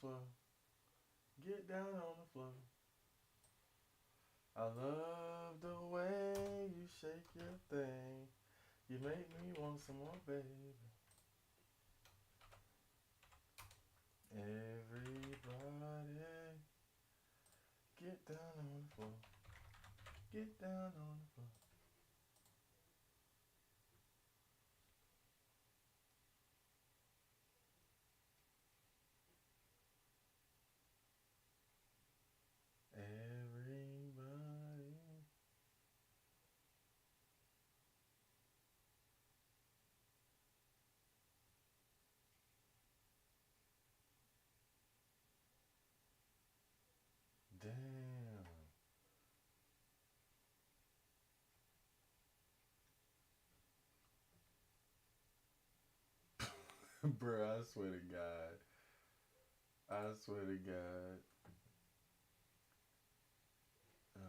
floor. Get down on the floor. I love the way you shake your thing. You make me want some more, baby. Everybody, get down on the floor. Get down on the floor. Everybody. Damn. Bro, I swear to God. I swear to God. Uh,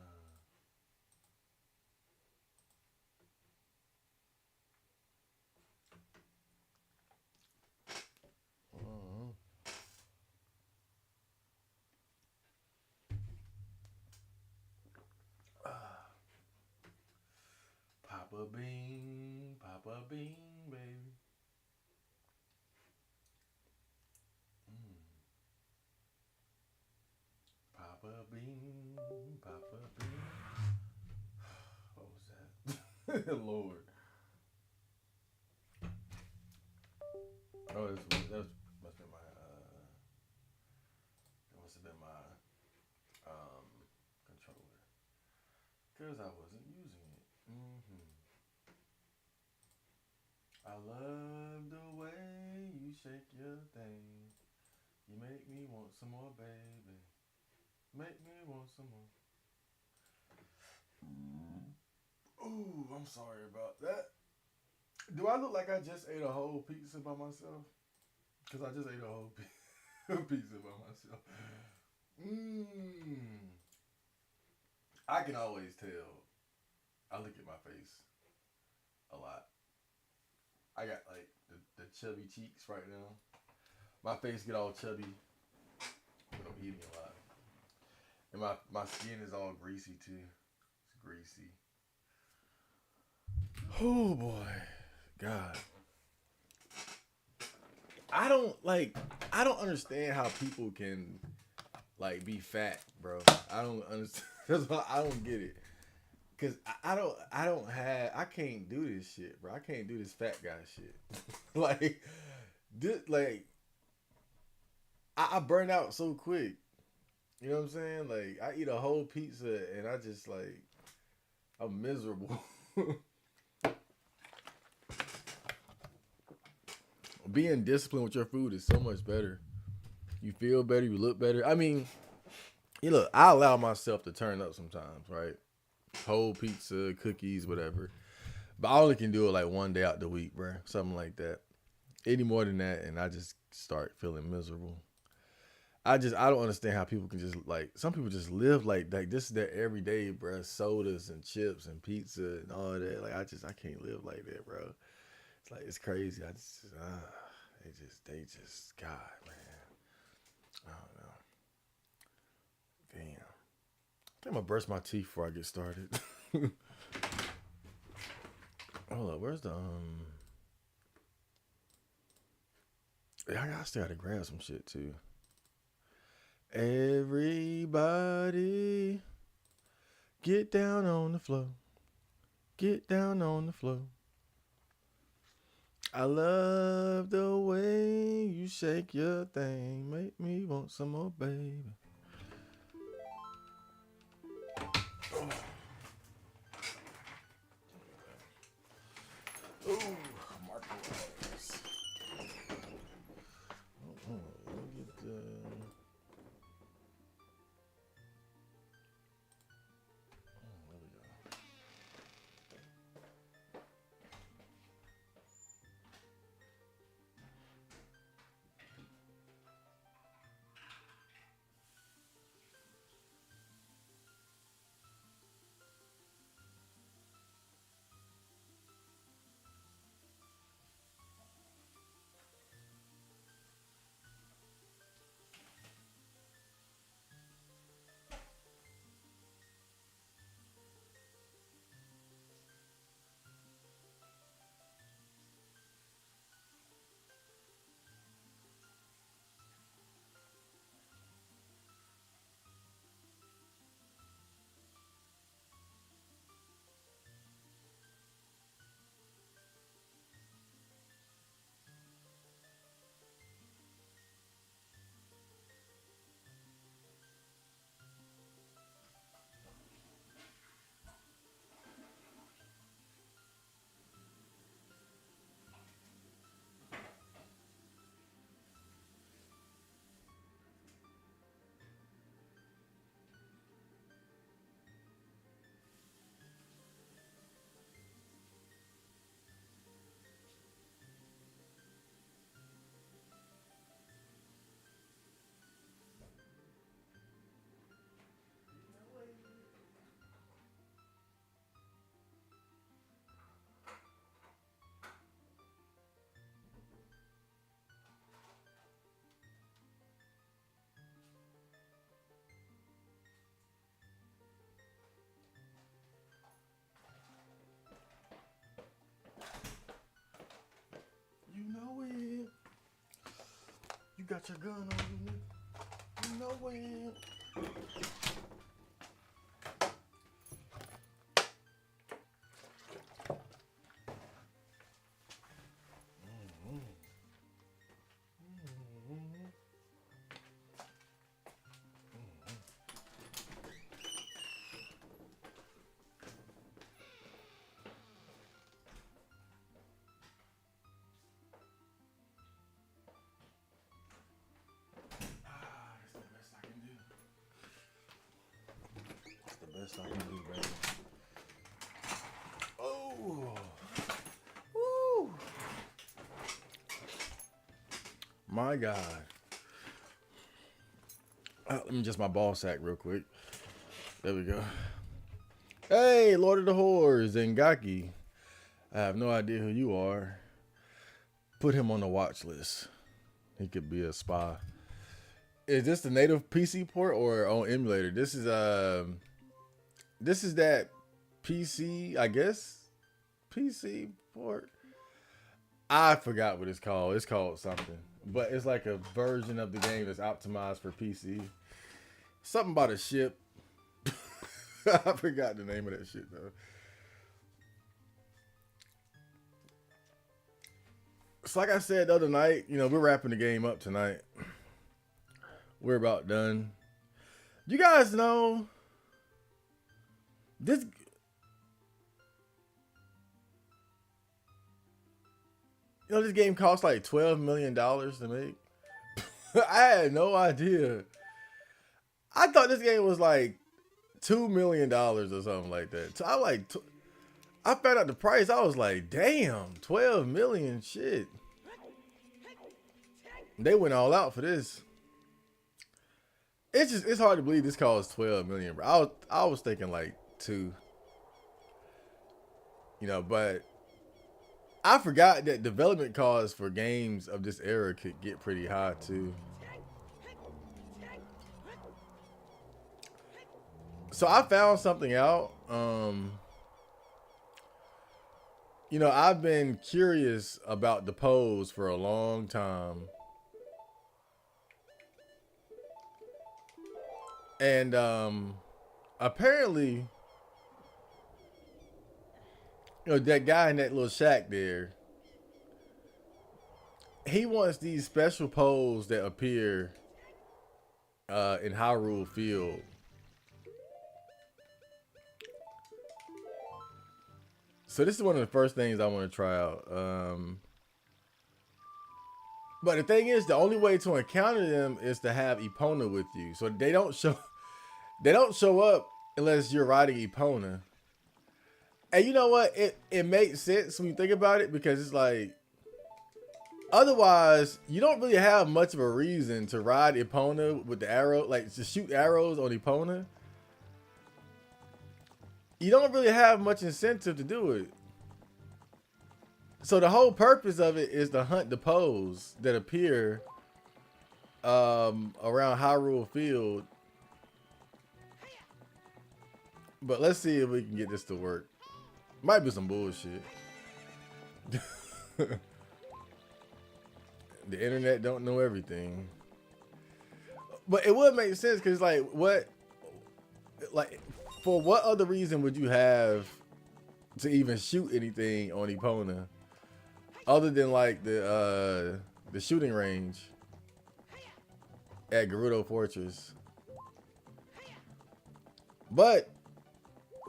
uh, Papa Bean, baby. Mm. Papa Bean, Papa Bean. What was that? Lord. Oh, that must have been my that must have been my controller because I wasn't using it. I love the way you shake your thing. You make me want some more, baby. Make me want some more. Ooh, I'm sorry about that. Do I look like I just ate a whole pizza by myself? Because I just ate a whole pizza by myself. Mmm. I can always tell. I look at my face a lot. I got like the chubby cheeks right now. My face get all chubby when I'm eating a lot. And my skin is all greasy too. It's greasy. Oh boy. God. I don't like I don't understand how people can like be fat, bro. I don't understand. That's why I don't get it. Cause I can't do this shit, bro. I can't do this fat guy shit. like I burn out so quick. You know what I'm saying? Like I eat a whole pizza and I just like I'm miserable. Being disciplined with your food is so much better. You feel better, you look better. I mean, you look, I allow myself to turn up sometimes, right? Whole pizza, cookies, whatever. But I only can do it like one day out the week, bro. Something like that. Any more than that, and I just start feeling miserable. I don't understand how people can just like some people just live like this is their everyday, bro. Sodas and chips and pizza and all that. Like I can't live like that, bro. It's like it's crazy. They just God, man. I don't know. Damn. I'm gonna brush my teeth before I get started. Hold up, where's the Yeah, I still gotta grab some shit too. Everybody, get down on the floor. Get down on the floor. I love the way you shake your thing. Make me want some more, baby. Ooh, microwaves. Let me get the. There we go. got your gun on you, nigga. You know when. Best I can do, baby. Oh, woo! My God. Let me adjust my ball sack real quick. There we go. Hey, Lord of the Whores, Zengaki. I have no idea who you are. Put him on the watch list. He could be a spy. Is this the native PC port or on emulator? This is that PC, I guess. PC port. I forgot what it's called. It's called something. But it's like a version of the game that's optimized for PC. Something about a ship. I forgot the name of that shit though. So like I said the other night, you know, we're wrapping the game up tonight. We're about done. You guys know this. You know, this game cost like $12 million to make. I had no idea. I thought this game was like $2 million or something like that. So I found out the price. I was like, damn, 12 million, shit. They went all out for this. It's hard to believe this cost 12 million, bro. I was thinking like 2. You know, but I forgot that development costs for games of this era could get pretty high too. So I found something out. You know, I've been curious about the pose for a long time. And apparently, you know, that guy in that little shack there, he wants these special poses that appear in Hyrule Field. So this is one of the first things I want to try out. But the thing is, the only way to encounter them is to have Epona with you. So they don't show up unless you're riding Epona. And you know what? It makes sense when you think about it, because it's like, otherwise you don't really have much of a reason to ride Epona with the arrow, like to shoot arrows on Epona. You don't really have much incentive to do it. So the whole purpose of it is to hunt the pose that appear around Hyrule Field. But let's see if we can get this to work. Might be some bullshit. The internet don't know everything. But it would make sense, because like for what other reason would you have to even shoot anything on Epona other than like the shooting range at Gerudo Fortress? But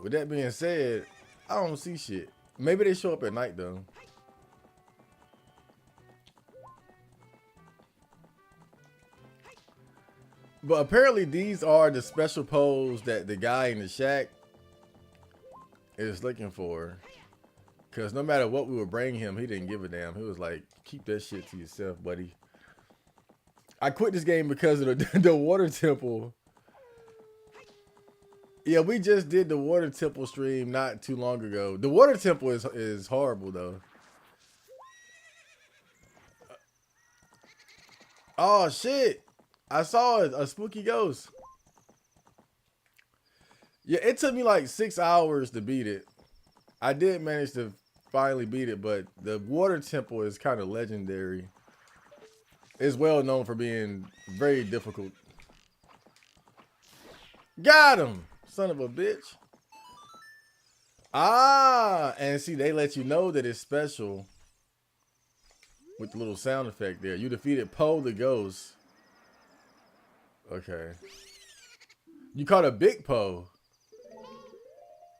with that being said, I don't see shit. Maybe they show up at night though. But apparently these are the special poses that the guy in the shack is looking for. Because no matter what we would bring him, he didn't give a damn. He was like, keep that shit to yourself, buddy. I quit this game because of the water temple. Yeah, we just did the water temple stream not too long ago. The water temple is horrible though. Oh shit. I saw a spooky ghost. Yeah, it took me like 6 hours to beat it. I did manage to finally beat it, but the water temple is kind of legendary. It's well known for being very difficult. Got him, son of a bitch. Ah, and see, they let you know that it's special with the little sound effect there. You defeated Poe the Ghost. Okay. You caught a big Poe.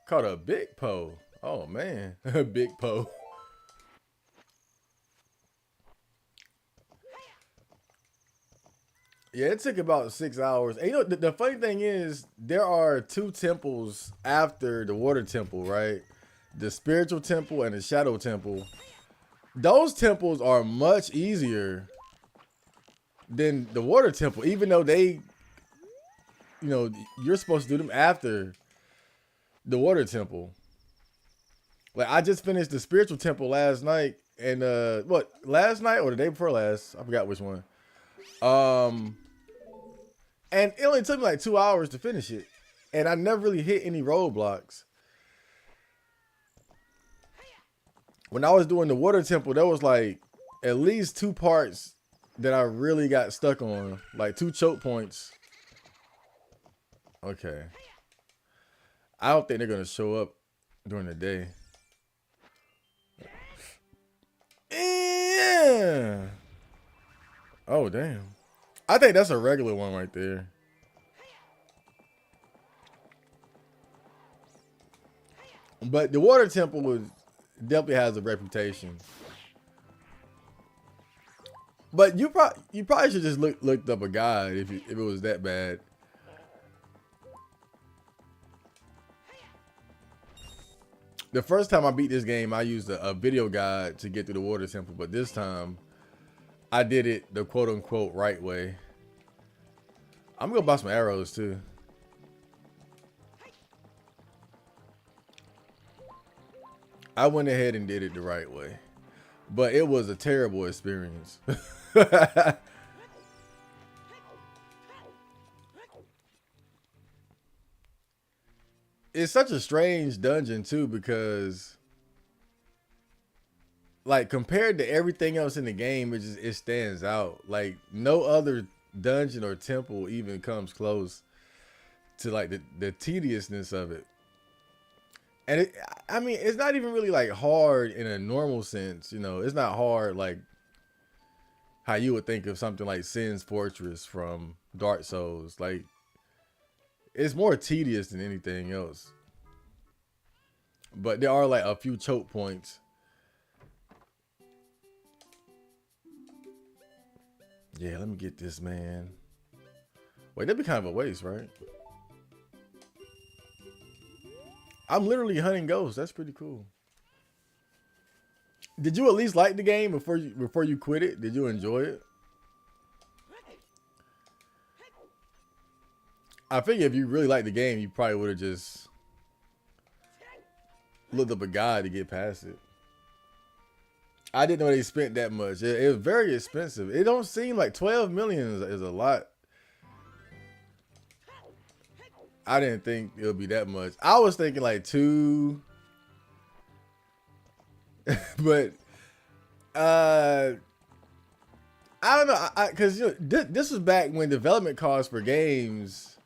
Caught a big Poe. Oh, man. Big Poe. Yeah, it took about 6 hours. And you know, the funny thing is, there are 2 temples after the water temple, right? The spiritual temple and the shadow temple. Those temples are much easier than the water temple, even though they, you know, you're supposed to do them after the water temple. Like, I just finished the spiritual temple last night, and last night or the day before last? I forgot which one. And it only took me like 2 hours to finish it. And I never really hit any roadblocks. When I was doing the water temple, there was like at least 2 parts that I really got stuck on. Like 2 choke points. Okay. I don't think they're going to show up during the day. Yeah. Oh, damn. I think that's a regular one right there. But the water temple definitely has a reputation. But you probably should just looked up a guide if it was that bad. The first time I beat this game, I used a video guide to get through the water temple, but this time I did it the quote unquote right way. I'm gonna buy some arrows too. I went ahead and did it the right way, but it was a terrible experience. It's such a strange dungeon too, because like compared to everything else in the game, it stands out. Like no other dungeon or temple even comes close to like the tediousness of it. And I mean, it's not even really like hard in a normal sense, you know. It's not hard like how you would think of something like Sin's Fortress from Dark Souls. Like it's more tedious than anything else. But there are like a few choke points. Yeah, let me get this, man. Wait, that'd be kind of a waste, right? I'm literally hunting ghosts. That's pretty cool. Did you at least like the game before you quit it? Did you enjoy it? I figure if you really liked the game, you probably would have just looked up a guide to get past it. I didn't know they spent that much. It was very expensive. It don't seem like 12 million is a lot. I didn't think it would be that much. I was thinking like 2. But I don't know, because you know, this was back when development costs for games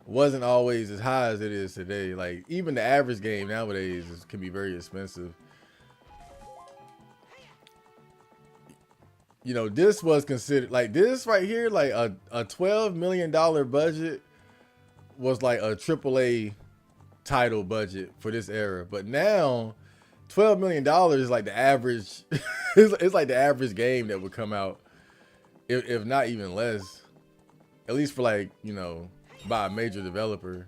wasn't always as high as it is today. Like even the average game nowadays can be very expensive. You know, this was considered like this right here, like a $12 million budget was like a AAA title budget for this era. But now $12 million is like the average. It's like the average game that would come out, if not even less, at least for like, you know, by a major developer.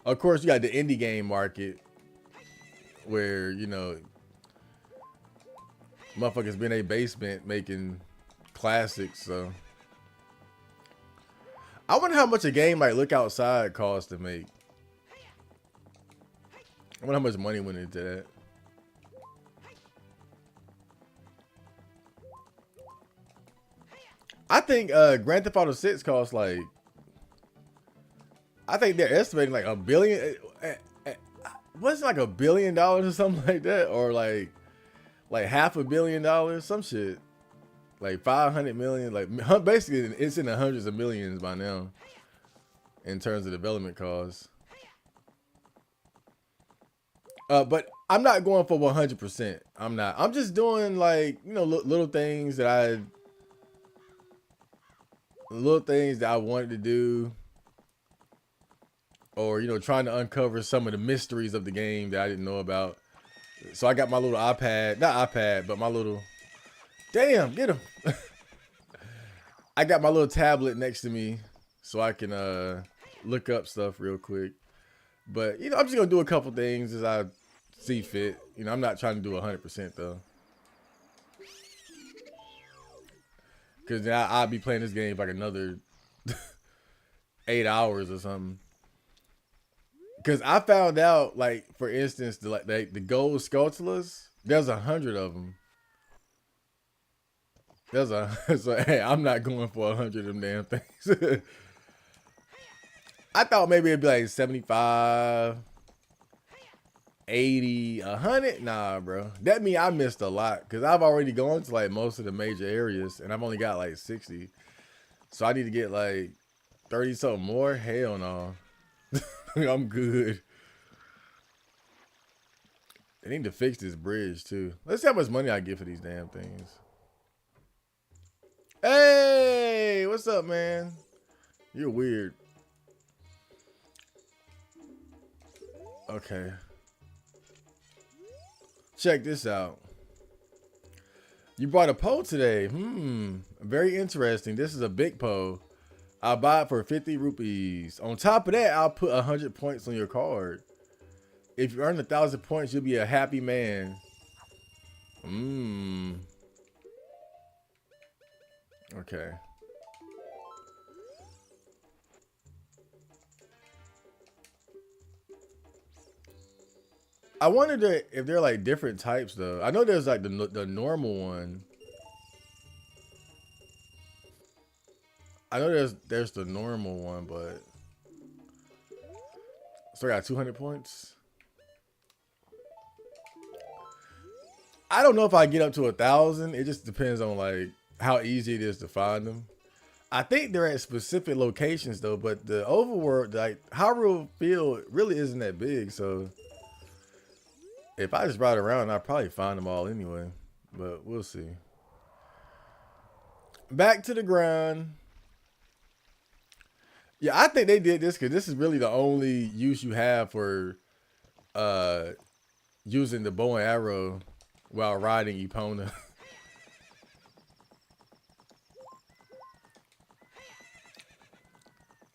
Of course, you got the indie game market where, you know, motherfuckers been in a basement making classics. So I wonder how much a game like Look Outside costs to make. I wonder how much money went into that. I think Grand Theft Auto 6 costs like, I think they're estimating like $1 billion. What's like $1 billion or something like that, or like $500 million, some shit. Like 500 million, like basically it's in the hundreds of millions by now in terms of development costs. But I'm not going for 100%. I'm not. I'm just doing like, you know, little things that I wanted to do, or, you know, trying to uncover some of the mysteries of the game that I didn't know about. So I got my little iPad, not iPad, but my little, damn, get him. I got my little tablet next to me so I can look up stuff real quick. But, you know, I'm just going to do a couple things as I see fit. You know, I'm not trying to do 100% though. Because now I'll be playing this game for like another 8 hours or something. Because I found out, like, for instance, the gold Skulltulas, there's 100 of them. So hey, I'm not going for 100 of them damn things. I thought maybe it'd be like 75, 80, 100. Nah, bro. That means I missed a lot because I've already gone to like most of the major areas and I've only got like 60. So I need to get like 30 something more. Hell no. I'm good. They need to fix this bridge too. Let's see how much money I get for these damn things. Hey, what's up, man? You're weird. Okay. Check this out. You brought a pole today. Very interesting. This is a big pole. I'll buy it for 50 rupees. On top of that, I'll put 100 points on your card. If you earn 1,000 points, you'll be a happy man. Okay. I wondered if they're like different types though. I know there's like the normal one. I know there's the normal one, but so I got 200 points. I don't know if I get up to 1,000. It just depends on like how easy it is to find them. I think they're at specific locations though, but the overworld, like Hyrule Field, really isn't that big. So if I just ride around, I'll probably find them all anyway. But we'll see. Back to the grind. Yeah, I think they did this because this is really the only use you have for using the bow and arrow while riding Epona.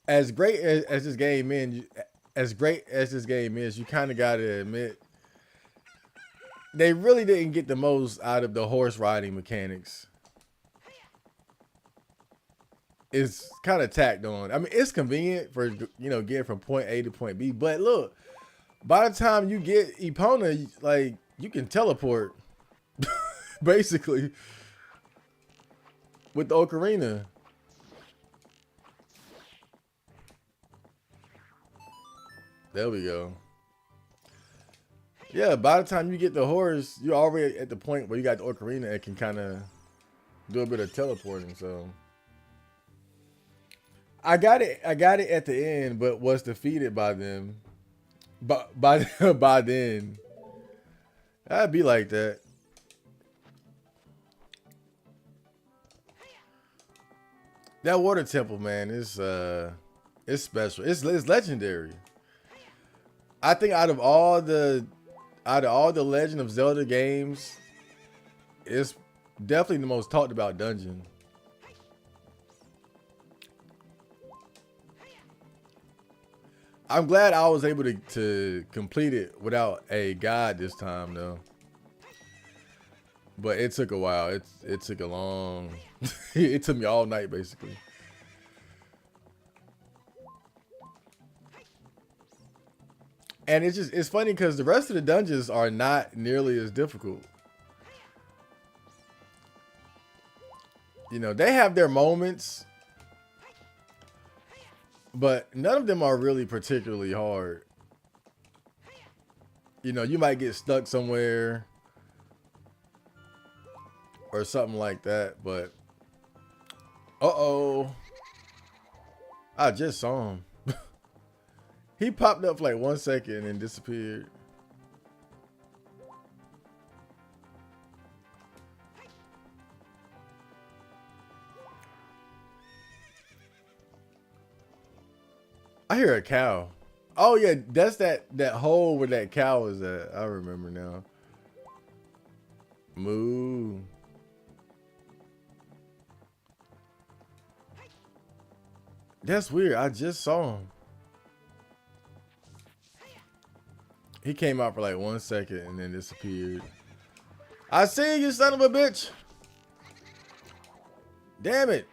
As great as this game is, you kind of gotta admit they really didn't get the most out of the horse riding mechanics. It's kind of tacked on. I mean, it's convenient for, you know, getting from point A to point B. But look, by the time you get Epona, like, you can teleport, basically, with the Ocarina. There we go. Yeah, by the time you get the horse, you're already at the point where you got the Ocarina and can kind of do a bit of teleporting. So I got it at the end, but was defeated by them. By by then. I'd be like that. That water temple, man, is it's special. It's legendary. I think out of all the Legend of Zelda games, it's definitely the most talked about dungeon. I'm glad I was able to complete it without a guide this time though. But it took a while. It took a long it took me all night basically. And it's funny because the rest of the dungeons are not nearly as difficult. You know, they have their moments, but none of them are really particularly hard. You know, you might get stuck somewhere or something like that, but Uh-oh. I just saw him. He popped up for like 1 second and then disappeared. I hear a cow. Oh yeah, that's that hole where that cow is at. I remember now. Moo. That's weird. I just saw him. He came out for like 1 second and then disappeared. I see you, son of a bitch. Damn it.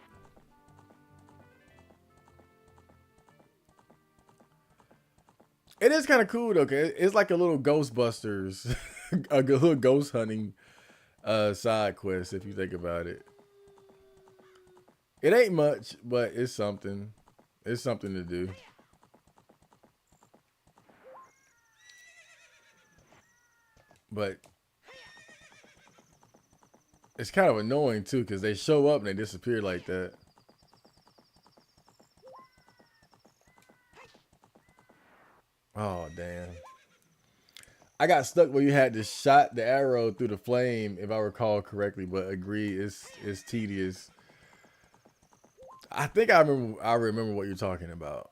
It is kind of cool though, cause it's like a little Ghostbusters, a little ghost hunting side quest if you think about it. It ain't much, but it's something. It's something to do. But it's kind of annoying too, because they show up and they disappear like that. Oh damn. I got stuck where you had to shot the arrow through the flame, if I recall correctly, but agree, it's tedious. I think I remember what you're talking about.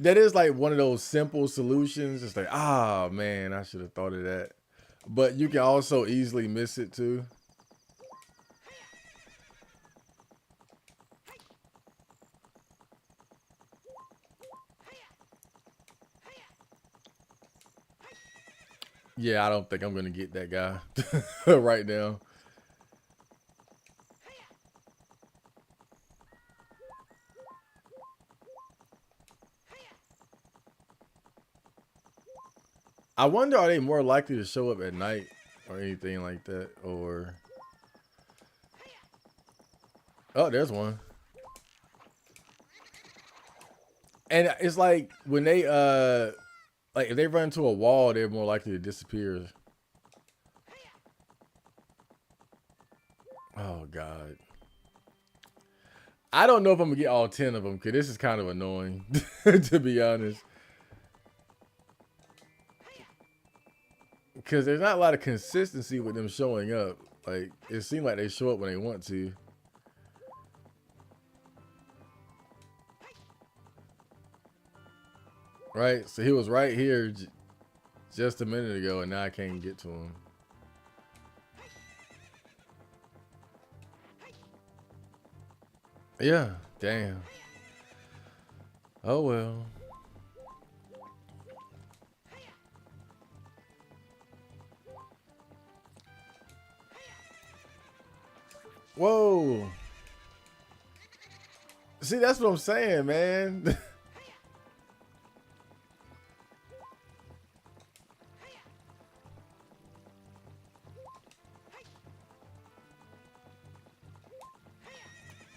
That is like one of those simple solutions. It's like, ah, man, I should have thought of that. But you can also easily miss it too. Yeah, I don't think I'm gonna get that guy right now. I wonder, are they more likely to show up at night or anything like that? Or oh, there's one. And it's like when they like if they run into a wall, they're more likely to disappear. Oh god. I don't know if I'm gonna get all 10 of them because this is kind of annoying, to be honest. Because there's not a lot of consistency with them showing up. Like, it seems like they show up when they want to. Right? So he was right here just a minute ago, and now I can't get to him. Yeah, damn. Oh well. Whoa. See, that's what I'm saying, man.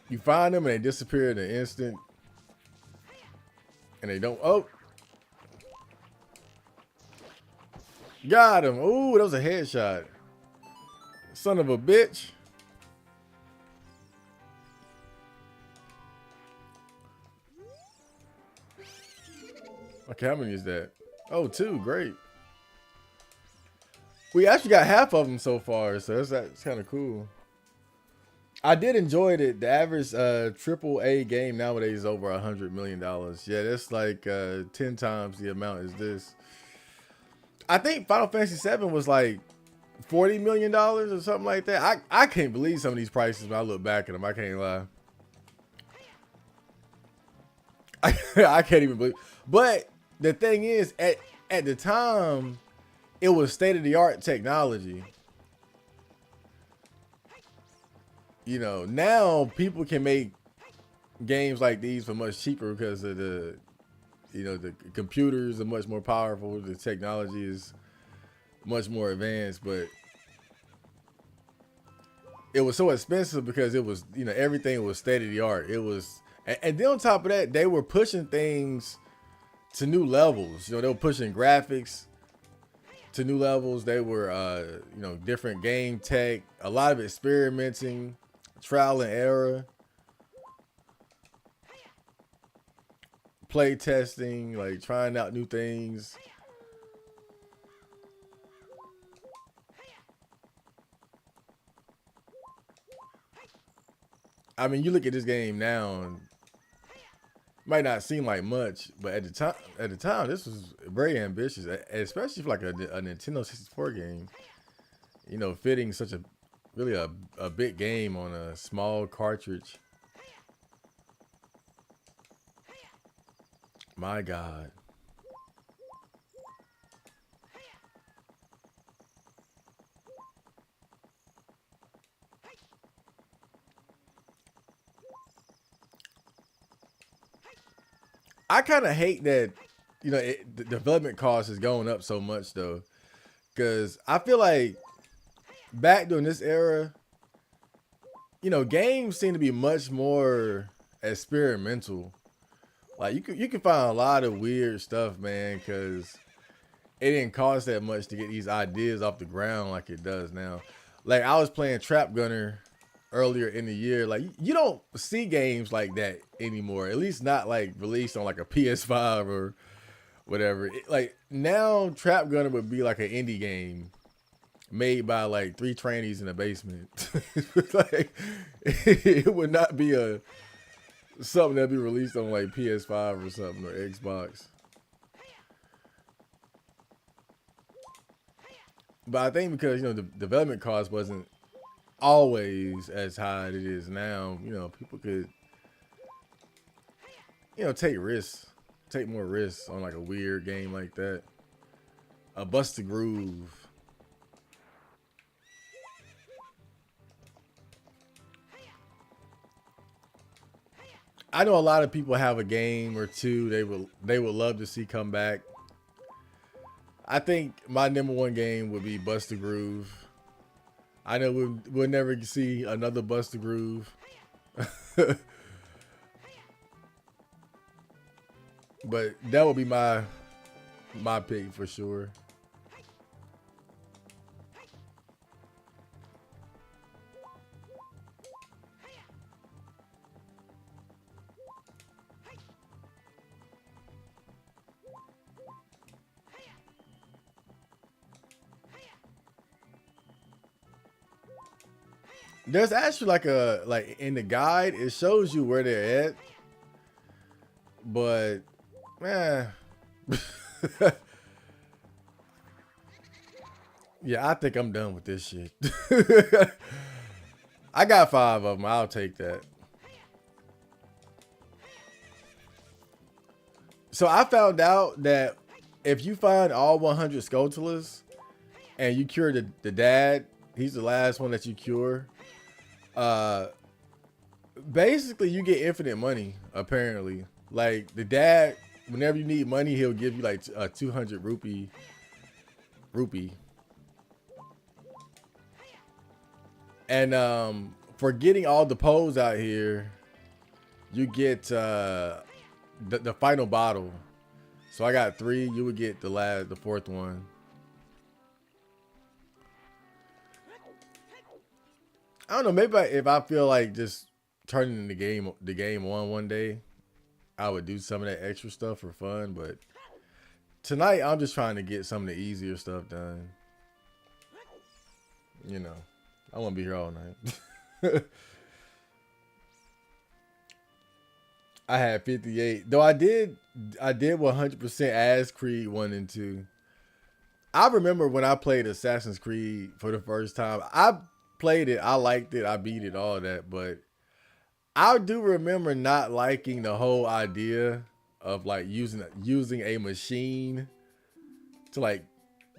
You find them and they disappear in an instant. And they don't. Oh. Got him. Ooh, that was a headshot. Son of a bitch. Okay, how many is that? Oh, 2. Great. We actually got half of them so far, so that's kind of cool. I did enjoy it. The average AAA game nowadays is over $100 million. Yeah, that's like 10 times the amount as this. I think Final Fantasy VII was like $40 million or something like that. I can't believe some of these prices when I look back at them. I can't lie. I can't even believe. But the thing is, at the time, it was state-of-the-art technology. You know, now people can make games like these for much cheaper because of the, you know, the computers are much more powerful. The technology is much more advanced, but it was so expensive because it was, you know, everything was state-of-the-art. It was, and then on top of that, they were pushing things to new levels. You know, they were pushing graphics to new levels. They were, different game tech, a lot of experimenting, trial and error, play testing, like trying out new things. I mean, you look at this game now, and it might not seem like much, but at the time, this was very ambitious, especially for like a Nintendo 64 game. Fitting such a really a big game on a small cartridge. My God. I kind of hate that, the development cost is going up so much though, because I feel like back during this era, games seem to be much more experimental. Like you can find a lot of weird stuff, man, because it didn't cost that much to get these ideas off the ground like it does now. Like I was playing Trap Gunner earlier in the year. Like you don't see games like that anymore. At least not like released on like a PS5 or whatever. Like now, Trap Gunner would be like an indie game made by like three trannies in a basement. Like it would not be something that'd be released on like PS5 or something or Xbox. But I think because the development cost wasn't always as high as it is now, people could take risks, take more risks on like a weird game like that. A Bust a Groove. I know a lot of people have a game or two they would love to see come back. I think my number one game would be Bust a Groove. I know we'll never see another Bust a Groove. But that would be my pick for sure. There's actually like in the guide, it shows you where they're at, but man, yeah, I think I'm done with this shit. I got 5 of them. I'll take that. So I found out that if you find all 100 Skulltulas and you cure the dad, he's the last one that you cure. Uh, Basically you get infinite money. Apparently, like the dad, whenever you need money, he'll give you like a 200 rupee. And for getting all the poles out here, you get the final bottle. So I got 3. You would get the 4th one. I don't know. Maybe if I feel like just turning the game on one day, I would do some of that extra stuff for fun. But tonight, I'm just trying to get some of the easier stuff done. I want to be here all night. I had 58. Though I did 100% as Creed 1 and 2. I remember when I played Assassin's Creed for the first time. I played it, I liked it, I beat it, all that, but I do remember not liking the whole idea of like using a machine to like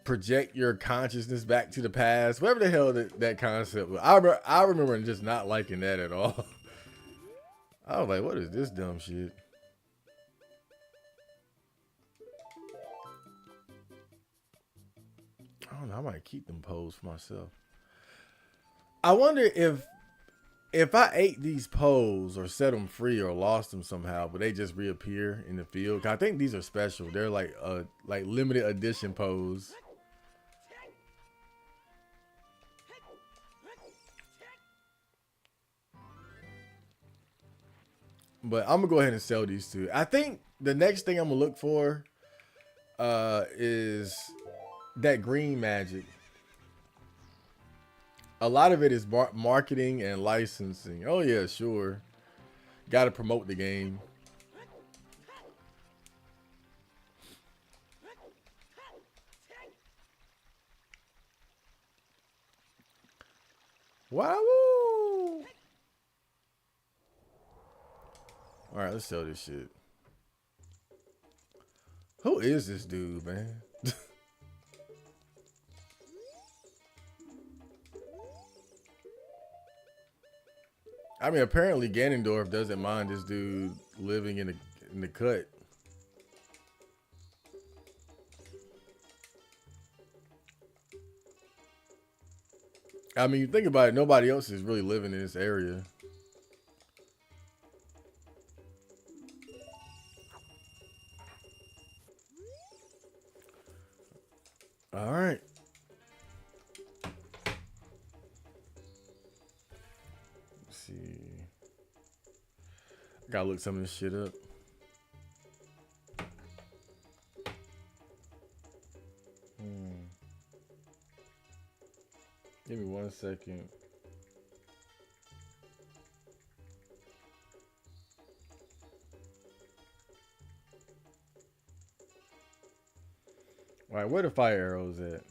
project your consciousness back to the past, whatever the hell that concept was. I remember just not liking that at all. I was like, what is this dumb shit? I don't know. I might keep them poles for myself. I wonder if I ate these poles or set them free or lost them somehow, would they just reappear in the field? 'Cause I think these are special. They're like limited edition poles. But I'm gonna go ahead and sell these two. I think the next thing I'm gonna look for is that green magic. A lot of it is marketing and licensing. Oh yeah, sure. Got to promote the game. Wow. All right, let's sell this shit. Who is this dude, man? I mean, apparently Ganondorf doesn't mind this dude living in the cut. I mean, you think about it, nobody else is really living in this area. All right. Let's see. Gotta look some of this shit up. Give me 1 second. All right, where the fire arrows at?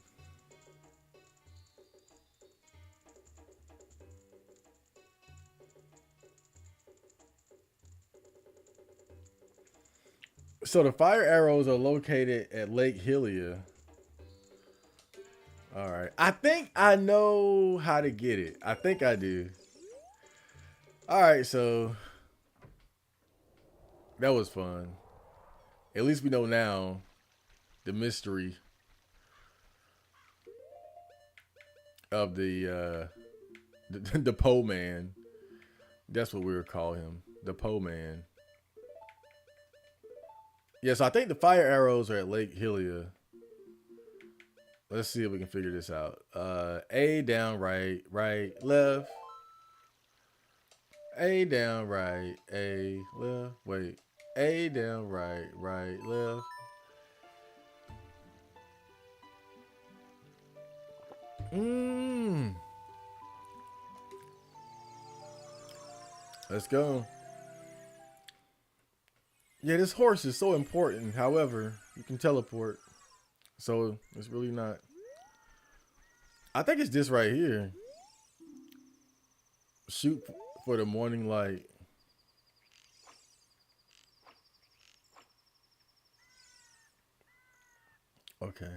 So the fire arrows are located at Lake Hylia. All right. I think I know how to get it. I think I do. All right, so that was fun. At least we know now the mystery of the Poe Man. That's what we would call him, the Poe Man. Yes, I think the fire arrows are at Lake Hylia. Let's see if we can figure this out. A down, right, right, left. A down, right, A left. Wait, A down, right, right, left. Let's go. Yeah, this horse is so important. However, you can teleport. So it's really not. I think it's this right here. Shoot for the morning light. Okay.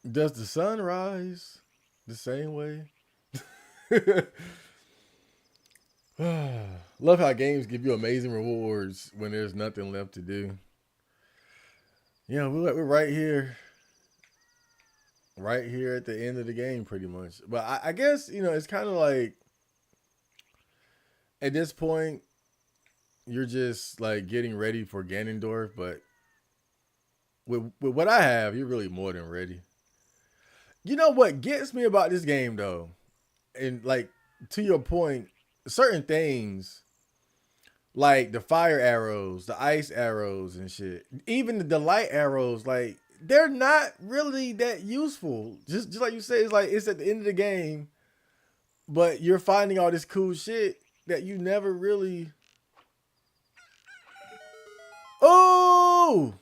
Does the sun rise the same way? Love how games give you amazing rewards when there's nothing left to do. Yeah, we're right here at the end of the game, pretty much. But I guess it's kind of like at this point you're just like getting ready for Ganondorf. But with what I have, you're really more than ready. You know what gets me about this game though, and like to your point, certain things like the fire arrows, the ice arrows and shit, even the light arrows, like they're not really that useful. Just like you said, it's like it's at the end of the game, but you're finding all this cool shit that you never really. Oh,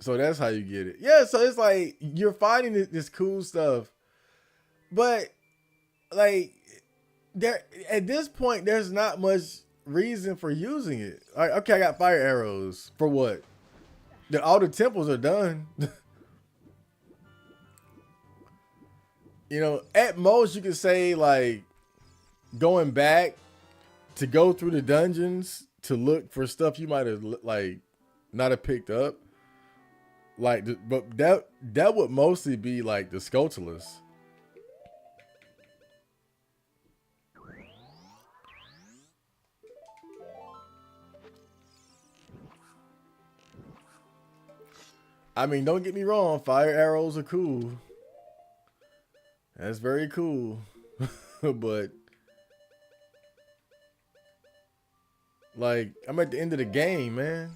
so that's how you get it. Yeah, so it's like you're finding this cool stuff, but like there at this point, there's not much reason for using it. Like, okay, I got fire arrows for what? All the temples are done. At most you could say like going back to go through the dungeons to look for stuff you might have like not have picked up. Like, but that would mostly be like the Skulltulus. I mean, don't get me wrong, fire arrows are cool. That's very cool. But like, I'm at the end of the game, man.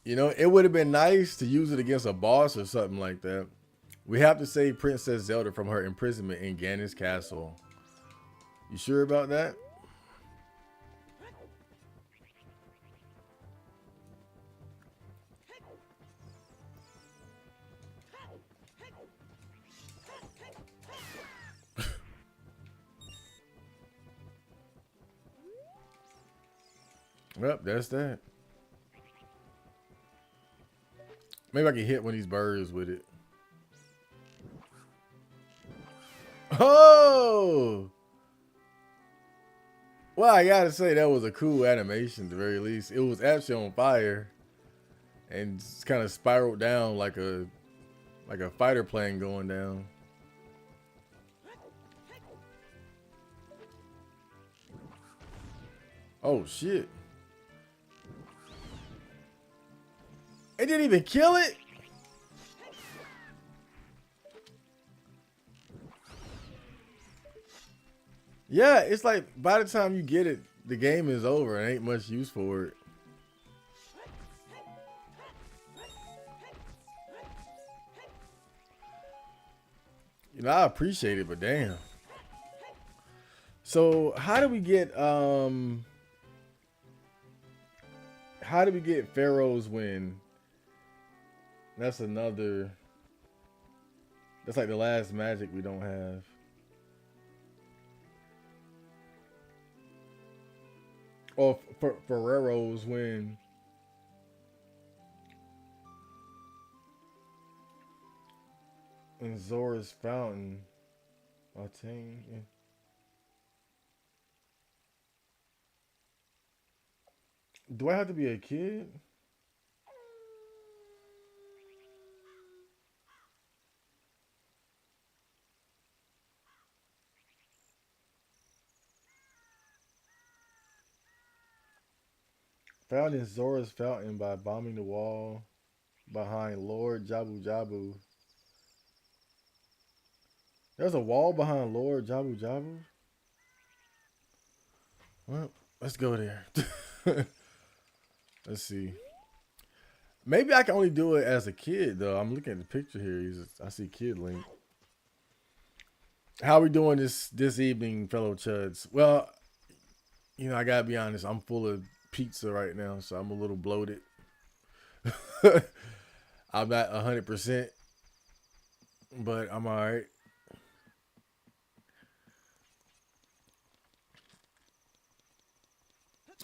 You know, it would have been nice to use it against a boss or something like that. We have to save Princess Zelda from her imprisonment in Ganon's castle. You sure about that? Well, that's that. Maybe I can hit one of these birds with it. Oh! Well, I gotta say that was a cool animation at the very least. It was actually on fire and kind of spiraled down like a fighter plane going down. Oh shit. It didn't even kill it? Yeah, it's like by the time you get it, the game is over and ain't much use for it. You know, I appreciate it, but damn. So how do we get Pharaoh's Win? That's another. That's like the last magic we don't have. Or Ferrero's Win. And Zora's Fountain. Attain. Yeah. Do I have to be a kid? Found in Zora's Fountain by bombing the wall behind Lord Jabu Jabu. There's a wall behind Lord Jabu Jabu? Well, let's go there. Let's see. Maybe I can only do it as a kid, though. I'm looking at the picture here. I see Kid Link. How are we doing this evening, fellow chuds? Well, you know, I gotta be honest. I'm full of pizza right now, so I'm a little bloated. I'm not 100%, but I'm all right.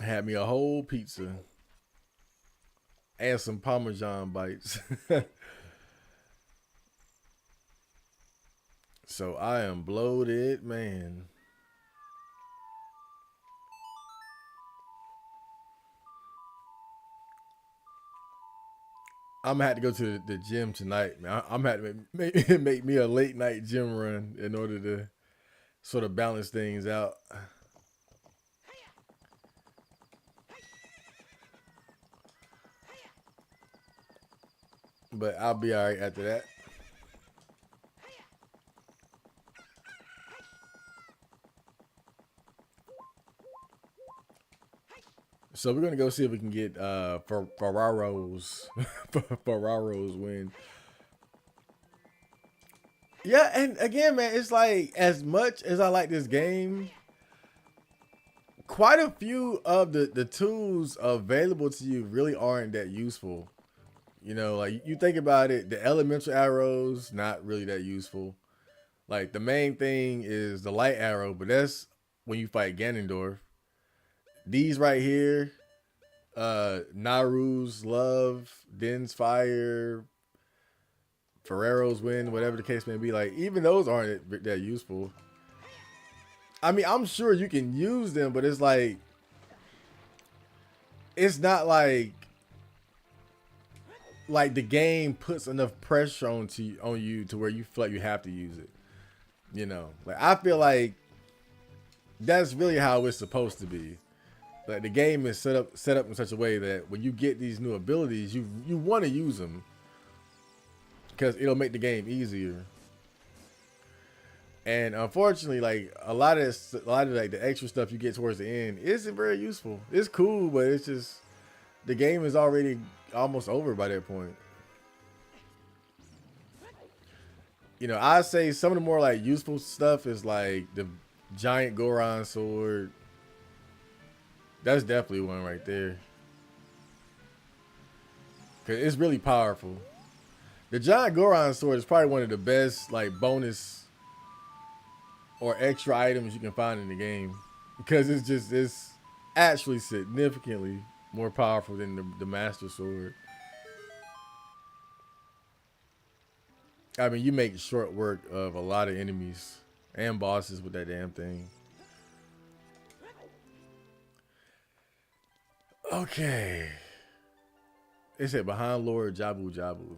Had me a whole pizza and some Parmesan bites. So I am bloated, man. I'm gonna have to go to the gym tonight, man. I'm gonna have to make me a late night gym run in order to sort of balance things out. But I'll be all right after that. So we're gonna go see if we can get Ferraro's Ferraro's Win. Yeah, and again, man, it's like as much as I like this game, quite a few of the tools available to you really aren't that useful. You know, like you think about it, the elemental arrows not really that useful. Like the main thing is the light arrow, but that's when you fight Ganondorf. These right here, Naru's Love, Din's Fire, Ferrero's Win, whatever the case may be, like even those aren't that useful. I mean, I'm sure you can use them, but it's like it's not like the game puts enough pressure on you to where you feel like you have to use it. You know, like I feel like That's really how it's supposed to be. Like the game is set up in such a way that when you get these new abilities, you want to use them because it'll make the game easier. And unfortunately, like a lot of like the extra stuff you get towards the end isn't very useful. It's cool, but it's just the game is already almost over by that point. You know, I say some of the more like useful stuff is like the giant Goron sword. That's definitely one right there. Cause it's really powerful. The giant Goron sword is probably one of the best like bonus or extra items you can find in the game. Because it's actually significantly more powerful than the Master Sword. I mean, you make short work of a lot of enemies and bosses with that damn thing. Okay. It said behind Lord Jabu Jabu.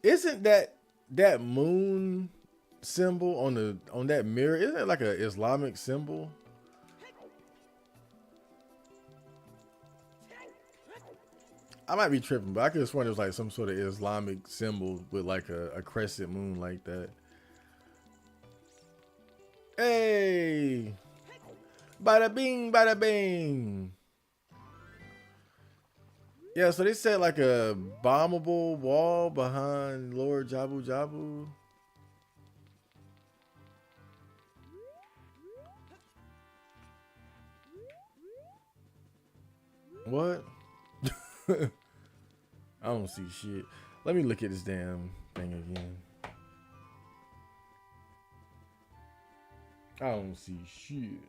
Isn't that moon symbol on that mirror? Isn't it like an Islamic symbol? I might be tripping, but I could have sworn it was like some sort of Islamic symbol with like a crescent moon like that. Hey! Bada bing, bada bing. Yeah, so they said like a bombable wall behind Lord Jabu Jabu. What? I don't see shit. Let me look at this damn thing again. I don't see shit.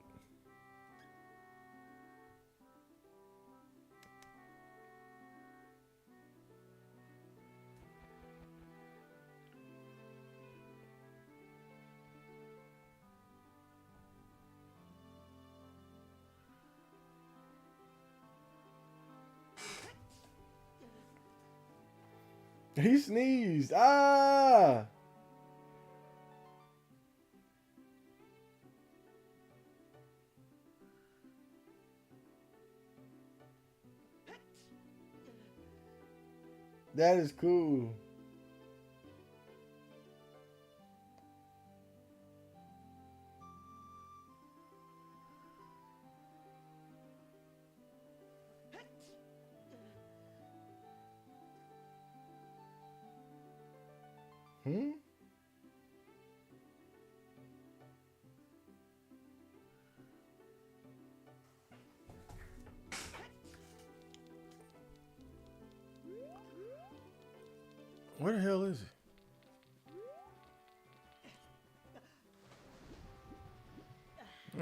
He sneezed. Ah! That is cool. Hmm? Where the hell is it?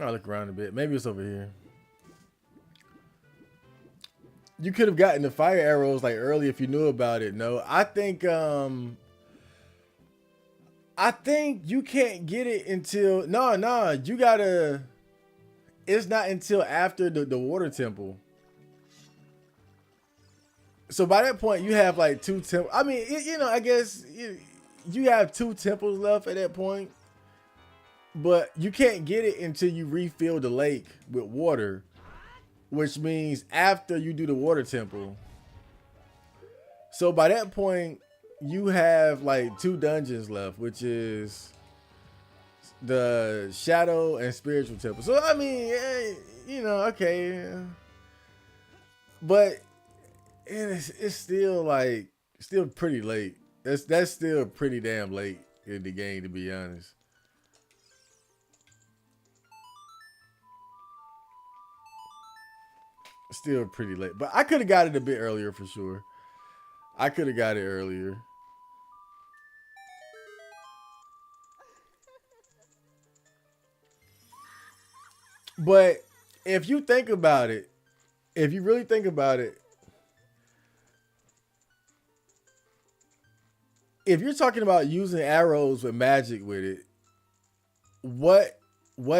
I'll look around a bit. Maybe it's over here. You could have gotten the fire arrows like early if you knew about it. No, I think you can't get it until no, you gotta. It's not until after the water temple. So by that point, you have like two temples. I mean, I guess you have two temples left at that point, but you can't get it until you refill the lake with water, which means after you do the water temple. So by that point, you have like two dungeons left, which is the shadow and spiritual temple. So I mean, okay, but it's still pretty late. That's still pretty damn late in the game, to be honest. Still pretty late, but I could have got it a bit earlier for sure. I could have got it earlier. But if you think about it, if you really think about it, if you're talking about using arrows with magic with it, what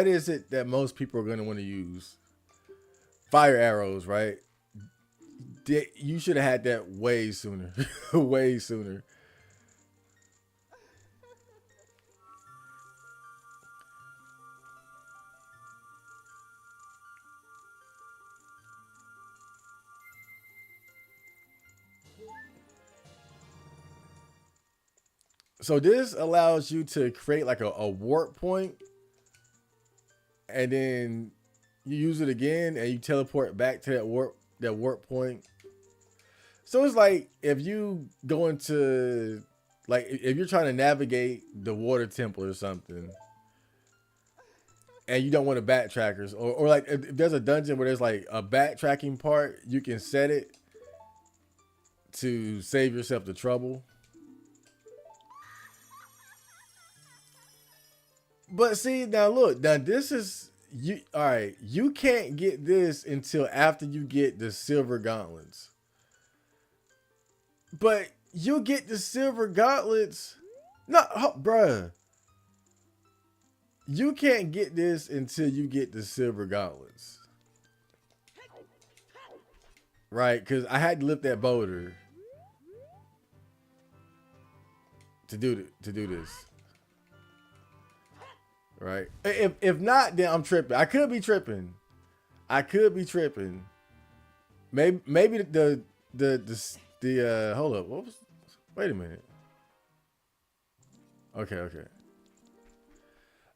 is it that most people are going to want to use? Fire arrows, right? You should have had that way sooner. Way sooner. So this allows you to create like a warp point, and then you use it again, and you teleport back to that warp point. So it's like if you go into, like, if you're trying to navigate the water temple or something, and you don't want to backtrackers, or like if there's a dungeon where there's like a backtracking part, you can set it to save yourself the trouble. But see, now look, now this is you. All right, you can't get this until after you get the silver gauntlets. But you get the silver gauntlets. No, bruh. You can't get this until you get the silver gauntlets. Right? Because I had to lift that boulder to do this. Right? If not, then I'm tripping. I could be tripping. Maybe the hold up. What was? Wait a minute. Okay.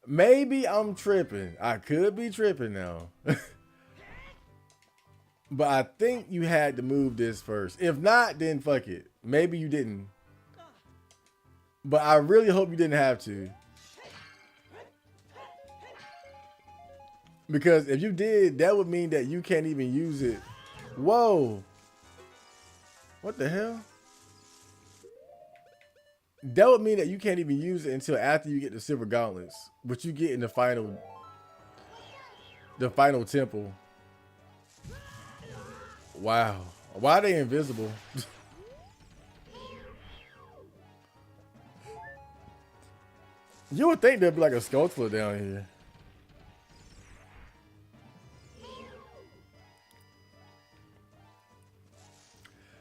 Maybe I'm tripping. I could be tripping now. But I think you had to move this first. If not, then fuck it. Maybe you didn't. But I really hope you didn't have to. Because if you did, that would mean that you can't even use it. Whoa. What the hell? That would mean that you can't even use it until after you get the silver gauntlets, which you get in the final temple. Wow. Why are they invisible? You would think there'd be like a sculpture down here.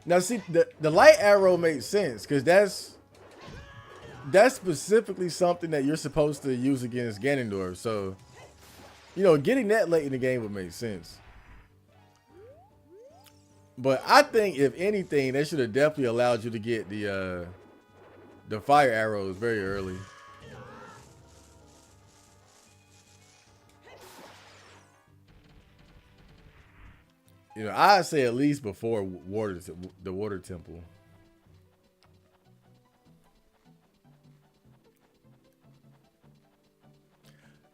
Now see, the light arrow makes sense because that's specifically something that you're supposed to use against Ganondorf. So, you know, getting that late in the game would make sense. But I think if anything, they should have definitely allowed you to get the fire arrows very early. You know, I'd say at least before the water temple.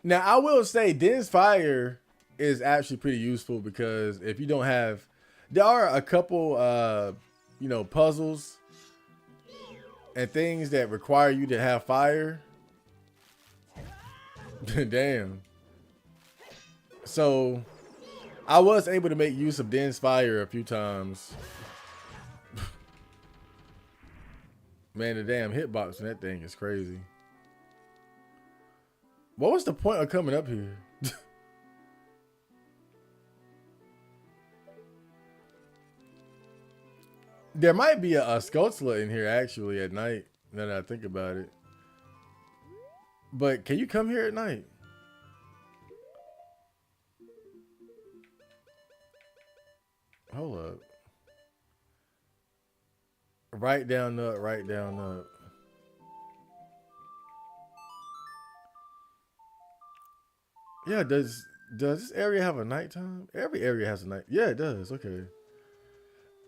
Now, I will say Dense Fire is actually pretty useful because if you don't have, there are a couple, you know, puzzles and things that require you to have fire. Damn. So I was able to make use of Dense Fire a few times. Man, the damn hitbox on that thing is crazy. What was the point of coming up here? There might be a Skulltula in here actually at night, now that I think about it. But can you come here at night? Hold up. Right down up, right down up. Yeah, does this area have a nighttime? Every area has a night. Yeah, it does. Okay.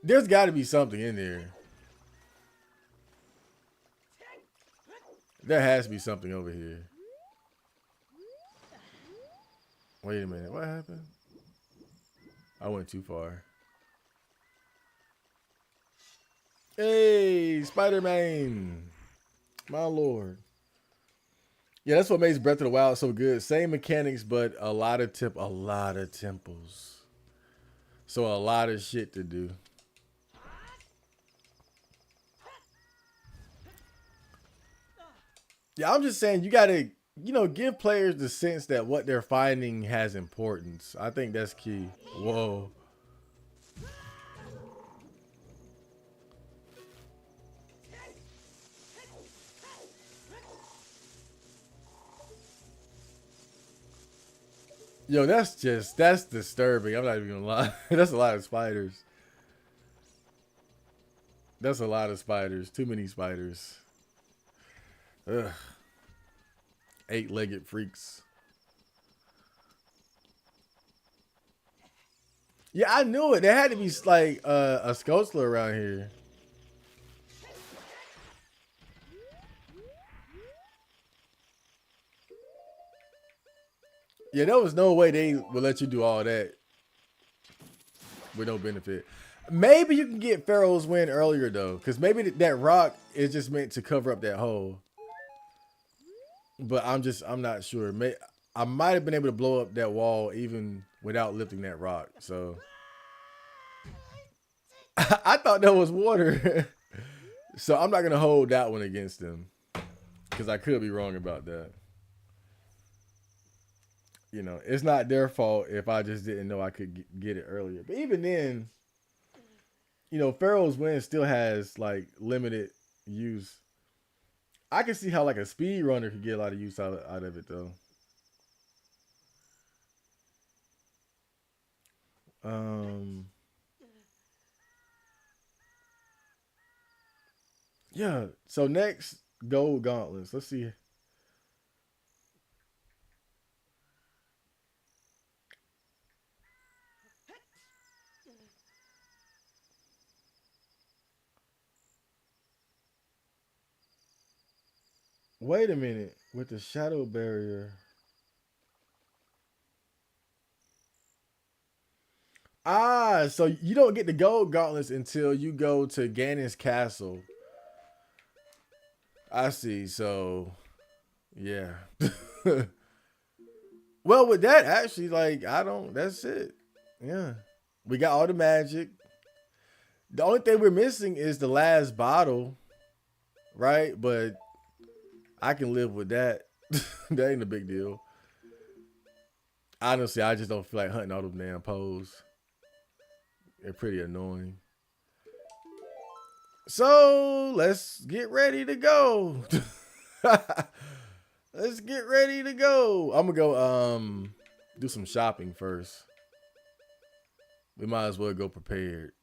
There's got to be something in there. There has to be something over here. Wait a minute. What happened? I went too far. Hey, Spider-Man. My lord. Yeah, that's what makes Breath of the Wild so good. Same mechanics, but a lot of temples. So a lot of shit to do. Yeah, I'm just saying you gotta, you know, give players the sense that what they're finding has importance. I think that's key. Whoa. Yo, that's disturbing. I'm not even gonna lie. That's a lot of spiders. That's a lot of spiders. Too many spiders. Ugh. Eight-legged freaks. Yeah, I knew it. There had to be like a Scoutler around here. Yeah, there was no way they would let you do all that with no benefit. Maybe you can get Pharaoh's Wind earlier though, because maybe that rock is just meant to cover up that hole. But I'm not sure. I might have been able to blow up that wall even without lifting that rock. So I thought that was water. So I'm not gonna hold that one against them because I could be wrong about that. You know, it's not their fault if I just didn't know I could get it earlier. But even then, you know, Pharaoh's Wind still has like limited use. I can see how like a speed runner could get a lot of use out of it though. Um, yeah. So next, gold gauntlets. Let's see. Wait a minute. With the shadow barrier. Ah, so you don't get the gold gauntlets until you go to Ganon's castle. I see. So, yeah. Well, with that, actually, like, I don't, that's it. Yeah. We got all the magic. The only thing we're missing is the last bottle, right? But I can live with that. That ain't a big deal. Honestly, I just don't feel like hunting all them damn poles. They're pretty annoying. So let's get ready to go. Let's get ready to go. I'm gonna go do some shopping first. We might as well go prepared.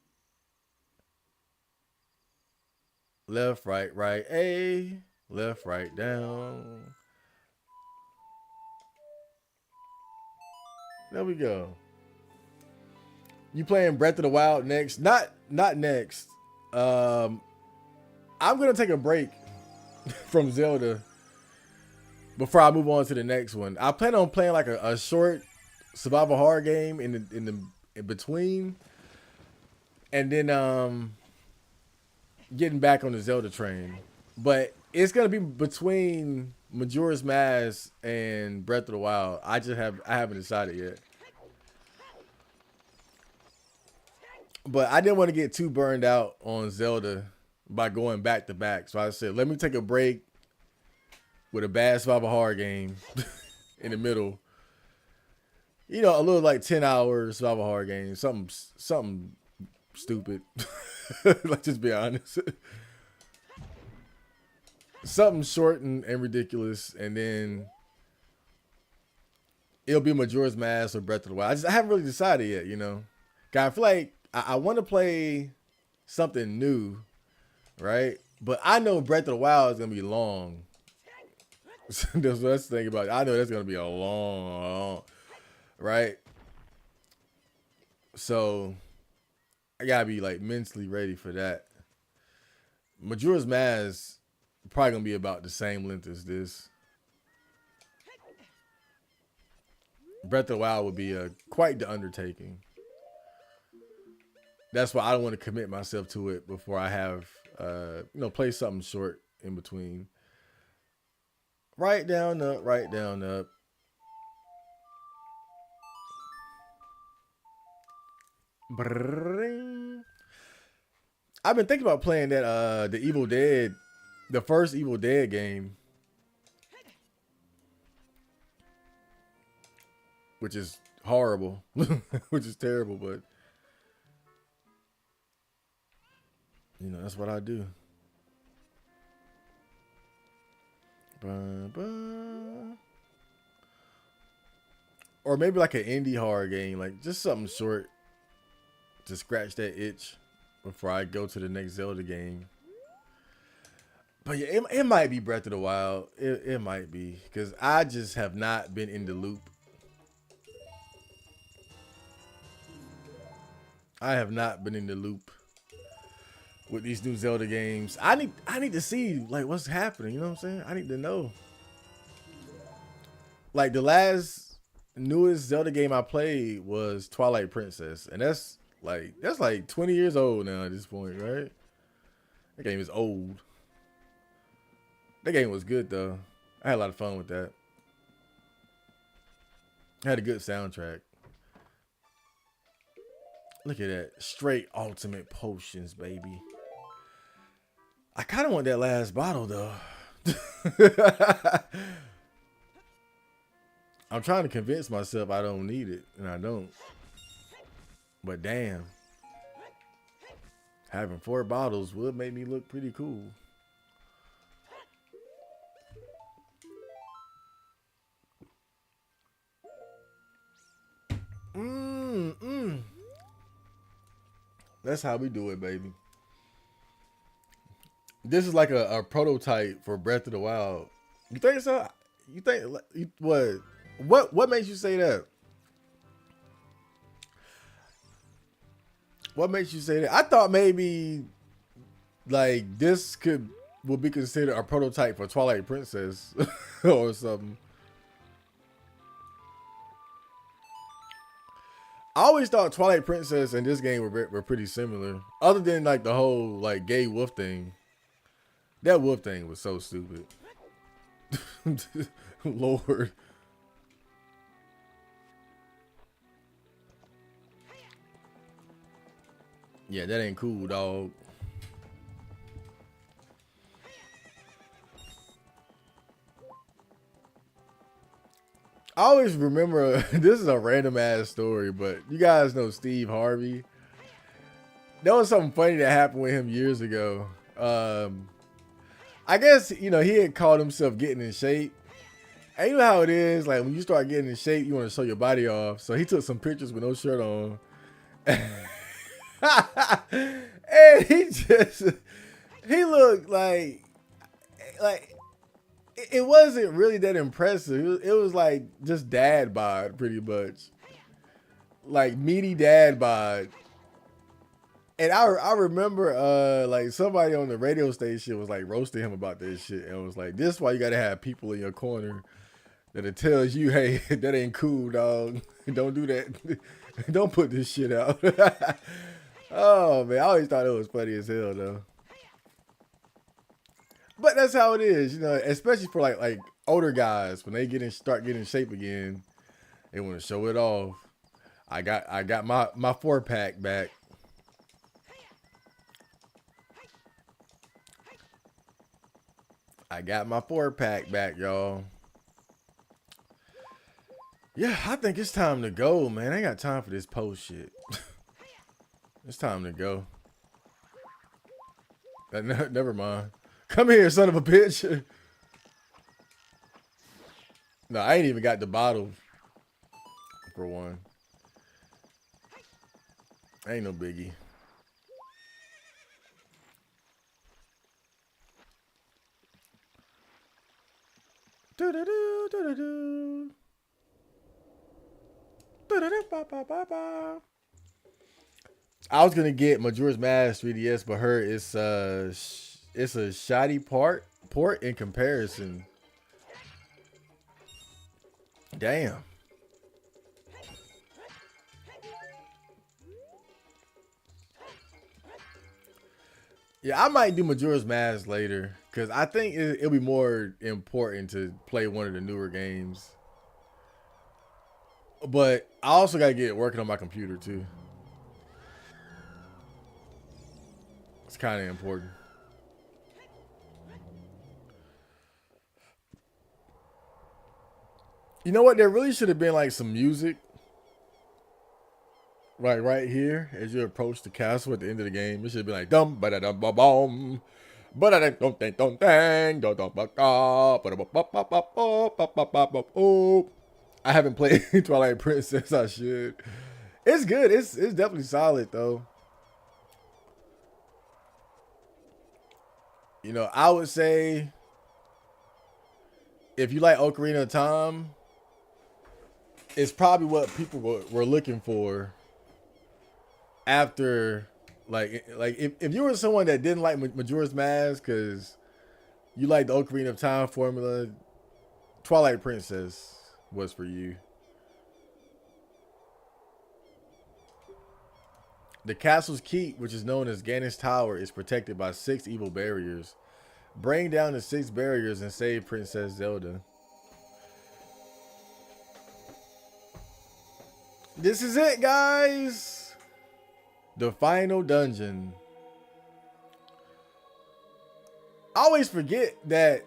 Left, right, A. Left, right, down. There we go. You playing Breath of the Wild next? Not next. Um, I'm gonna take a break from Zelda before I move on to the next one. I plan on playing like a short survival horror game in between, and then getting back on the Zelda train. But it's gonna be between Majora's Mask and Breath of the Wild. I haven't decided yet. But I didn't want to get too burned out on Zelda by going back to back. So I said, let me take a break with a bad survival horror game in the middle. You know, a little like 10 hours survival horror game. Something stupid. Let's just be honest. Something short and ridiculous. And then it'll be Majora's Mask or Breath of the Wild. I haven't really decided yet, you know. I feel like I want to play something new, right? But I know Breath of the Wild is gonna be long. That's the thing about it. I know that's gonna be a long, right? So I gotta be like mentally ready for that. Majora's Mask probably gonna be about the same length as this. Breath of the Wild would be quite the undertaking. That's why I don't want to commit myself to it before I have, play something short in between. Right down up, right down up. I've been thinking about playing that the Evil Dead, the first Evil Dead game, which is horrible, which is terrible, but you know, that's what I do. Or maybe like an indie horror game, like just something short to scratch that itch before I go to the next Zelda game. But yeah, it might be Breath of the Wild. It might be because I just have not been in the loop. I have not been in the loop with these new Zelda games. I need to see like what's happening. You know what I'm saying? I need to know. Like the last newest Zelda game I played was Twilight Princess, and that's like 20 years old now at this point, right? That game is old. That game was good though. I had a lot of fun with that. I had a good soundtrack. Look at that. Straight ultimate potions, baby. I kind of want that last bottle though. I'm trying to convince myself I don't need it, and I don't. But damn, having 4 bottles would make me look pretty cool. That's how we do it, baby. This is like a prototype for Breath of the Wild. You think so? You think what? What makes you say that? What makes you say that? I thought maybe like this would be considered a prototype for Twilight Princess or something. I always thought Twilight Princess and this game were pretty similar, other than like the whole like gay wolf thing. That wolf thing was so stupid. Lord. Yeah, that ain't cool, dog. I always remember this is a random ass story, but you guys know Steve Harvey. There was something funny that happened with him years ago. I guess he had called himself getting in shape. And you know how it is, like when you start getting in shape, you want to show your body off. So he took some pictures with no shirt on. And he looked like it wasn't really that impressive. It was like just dad bod pretty much. Like meaty dad bod. And I remember like somebody on the radio station was like roasting him about this shit and was like, this is why you gotta have people in your corner that it tells you, hey, that ain't cool, dog. Don't do that. Don't put this shit out. Oh man, I always thought it was funny as hell though. But that's how it is, especially for like older guys when they start getting in shape again, they want to show it off. I got my 4-pack back. I got my 4-pack back, y'all. Yeah, I think it's time to go, man. I ain't got time for this post shit. It's time to go. Never mind. Come here, son of a bitch. No, I ain't even got the bottle. For one. Ain't no biggie. Do-do-do, do-do-do. I was gonna get Majora's Mask 3DS, but it's a shoddy port in comparison. Damn. Yeah, I might do Majora's Mask later because I think it'll be more important to play one of the newer games. But I also gotta get it working on my computer too. It's kind of important. You know what? There really should have been like some music, right here as you approach the castle at the end of the game. It should be like dum ba da dum ba bum, ba da dum dum dum dang dum dum ba ba ba ba ba ba ba ba ba. I haven't played Twilight Princess. I should. It's good. It's definitely solid though. You know, I would say if you like Ocarina of Time, it's probably what people were looking for after, like if you were someone that didn't like Majora's Mask because you like the Ocarina of Time formula, Twilight Princess was for you. The castle's keep, which is known as Ganon's Tower, is protected by 6 evil barriers. Bring down the 6 barriers and save Princess Zelda. This is it, guys. The final dungeon. I always forget that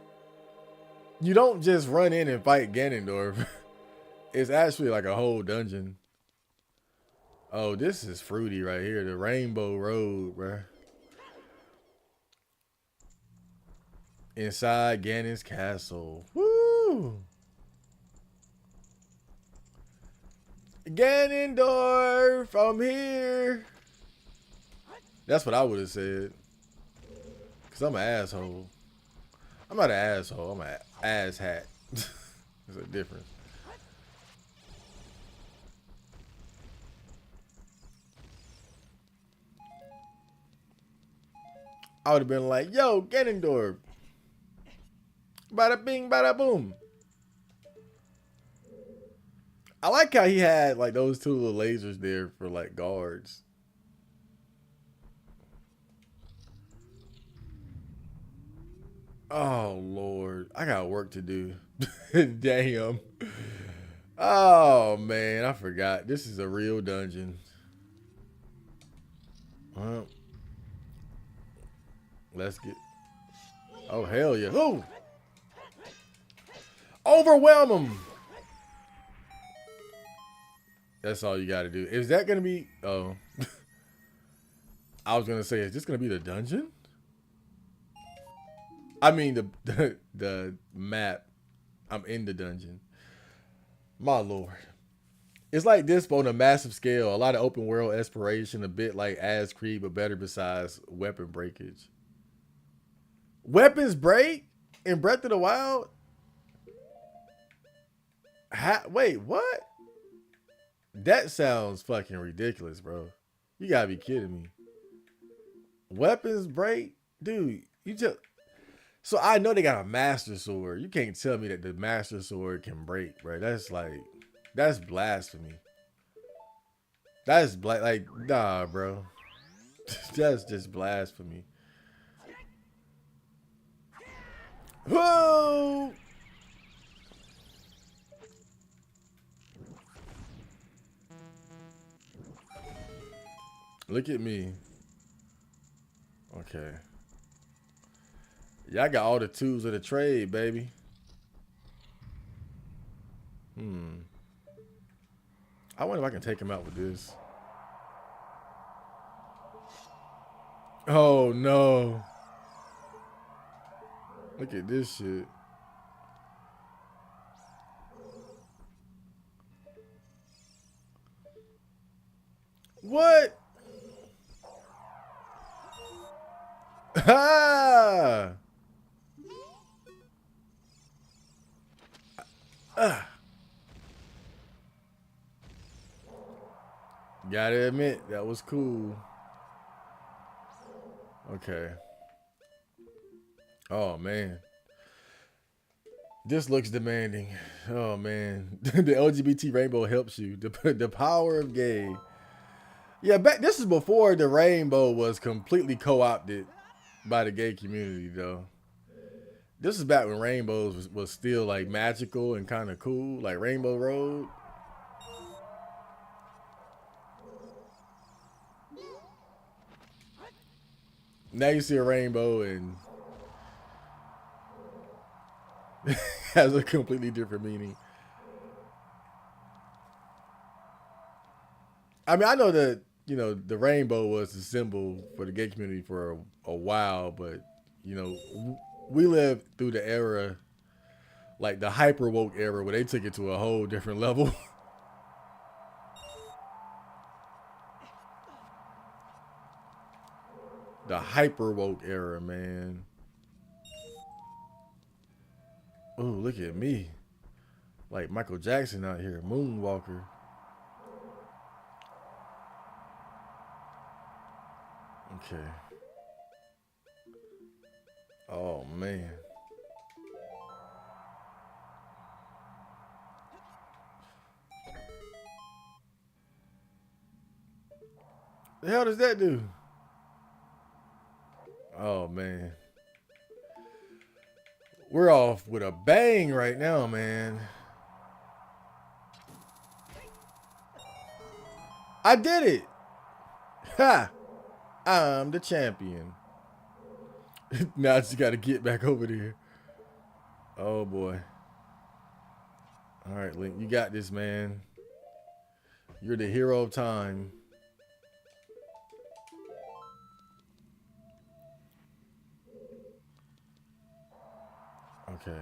you don't just run in and fight Ganondorf. It's actually like a whole dungeon. Oh, this is fruity right here. The Rainbow Road, bruh. Inside Ganon's castle. Woo! Ganondorf, I'm here. That's what I would have said. Because I'm an asshole. I'm not an asshole. I'm an ass hat. There's a difference. I would have been like, yo, Ganondorf. Bada bing, bada boom. I like how he had like those 2 little lasers there for like guards. Oh Lord, I got work to do. Damn. Oh man, I forgot. This is a real dungeon. Well, let's get. Oh hell yeah! Ooh! Overwhelm him. That's all you got to do. Is that gonna be? Oh, I was gonna say, is this gonna be the dungeon? I mean the map. I'm in the dungeon. My lord. It's like this, but on a massive scale. A lot of open world exploration, a bit like As Creed, but better besides weapon breakage. Weapons break in Breath of the Wild? Wait, what? That sounds fucking ridiculous, bro. You gotta be kidding me. Weapons break? Dude, you just... So I know they got a Master Sword. You can't tell me that the Master Sword can break, bro. That's like... That's blasphemy. That's like, nah, bro. That's just blasphemy. Whoa! Look at me. Okay. Yeah, I got all the tools of the trade, baby. I wonder if I can take him out with this. Oh, no. Look at this shit. What? Ah! Gotta admit, that was cool. Okay. Oh, man. This looks demanding. Oh, man. The LGBT rainbow helps you. The power of gay. Yeah, this is before the rainbow was completely co-opted by the gay community, though. This is back when rainbows was still like magical and kind of cool, like Rainbow Road. Now you see a rainbow and has a completely different meaning. I mean, I know that, you know, the rainbow was the symbol for the gay community for a while, but, you know, we lived through the era, like the hyper woke era, where they took it to a whole different level. The hyper woke era, man. Oh, look at me. Like Michael Jackson out here, moonwalker. Okay. Oh man. The hell does that do? Oh man. We're off with a bang right now, man. I did it. Ha! I'm the champion. Now I just got to get back over there. Oh boy. All right, Link, you got this, man. You're the hero of time. Okay.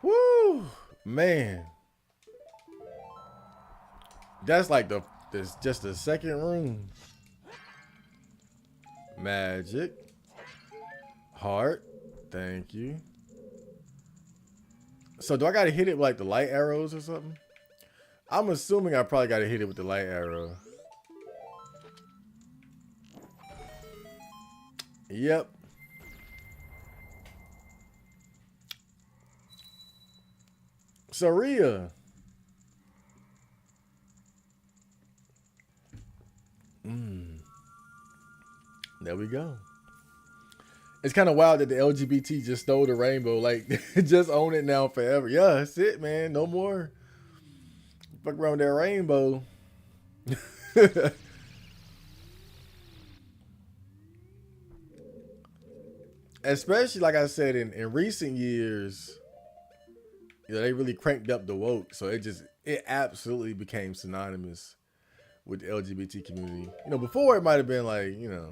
Woo! Man. That's like this just the second room. Magic. Heart. Thank you. So do I gotta hit it with like the light arrows or something? I'm assuming I probably gotta hit it with the light arrow. Yep. Saria. There we go. It's kind of wild that the LGBT just stole the rainbow. Like, just own it now forever. Yeah, that's it, man. No more. Fuck around with that rainbow. Especially, like I said, in recent years, you know, they really cranked up the woke. So it absolutely became synonymous with the LGBT community. You know, before it might have been like, you know,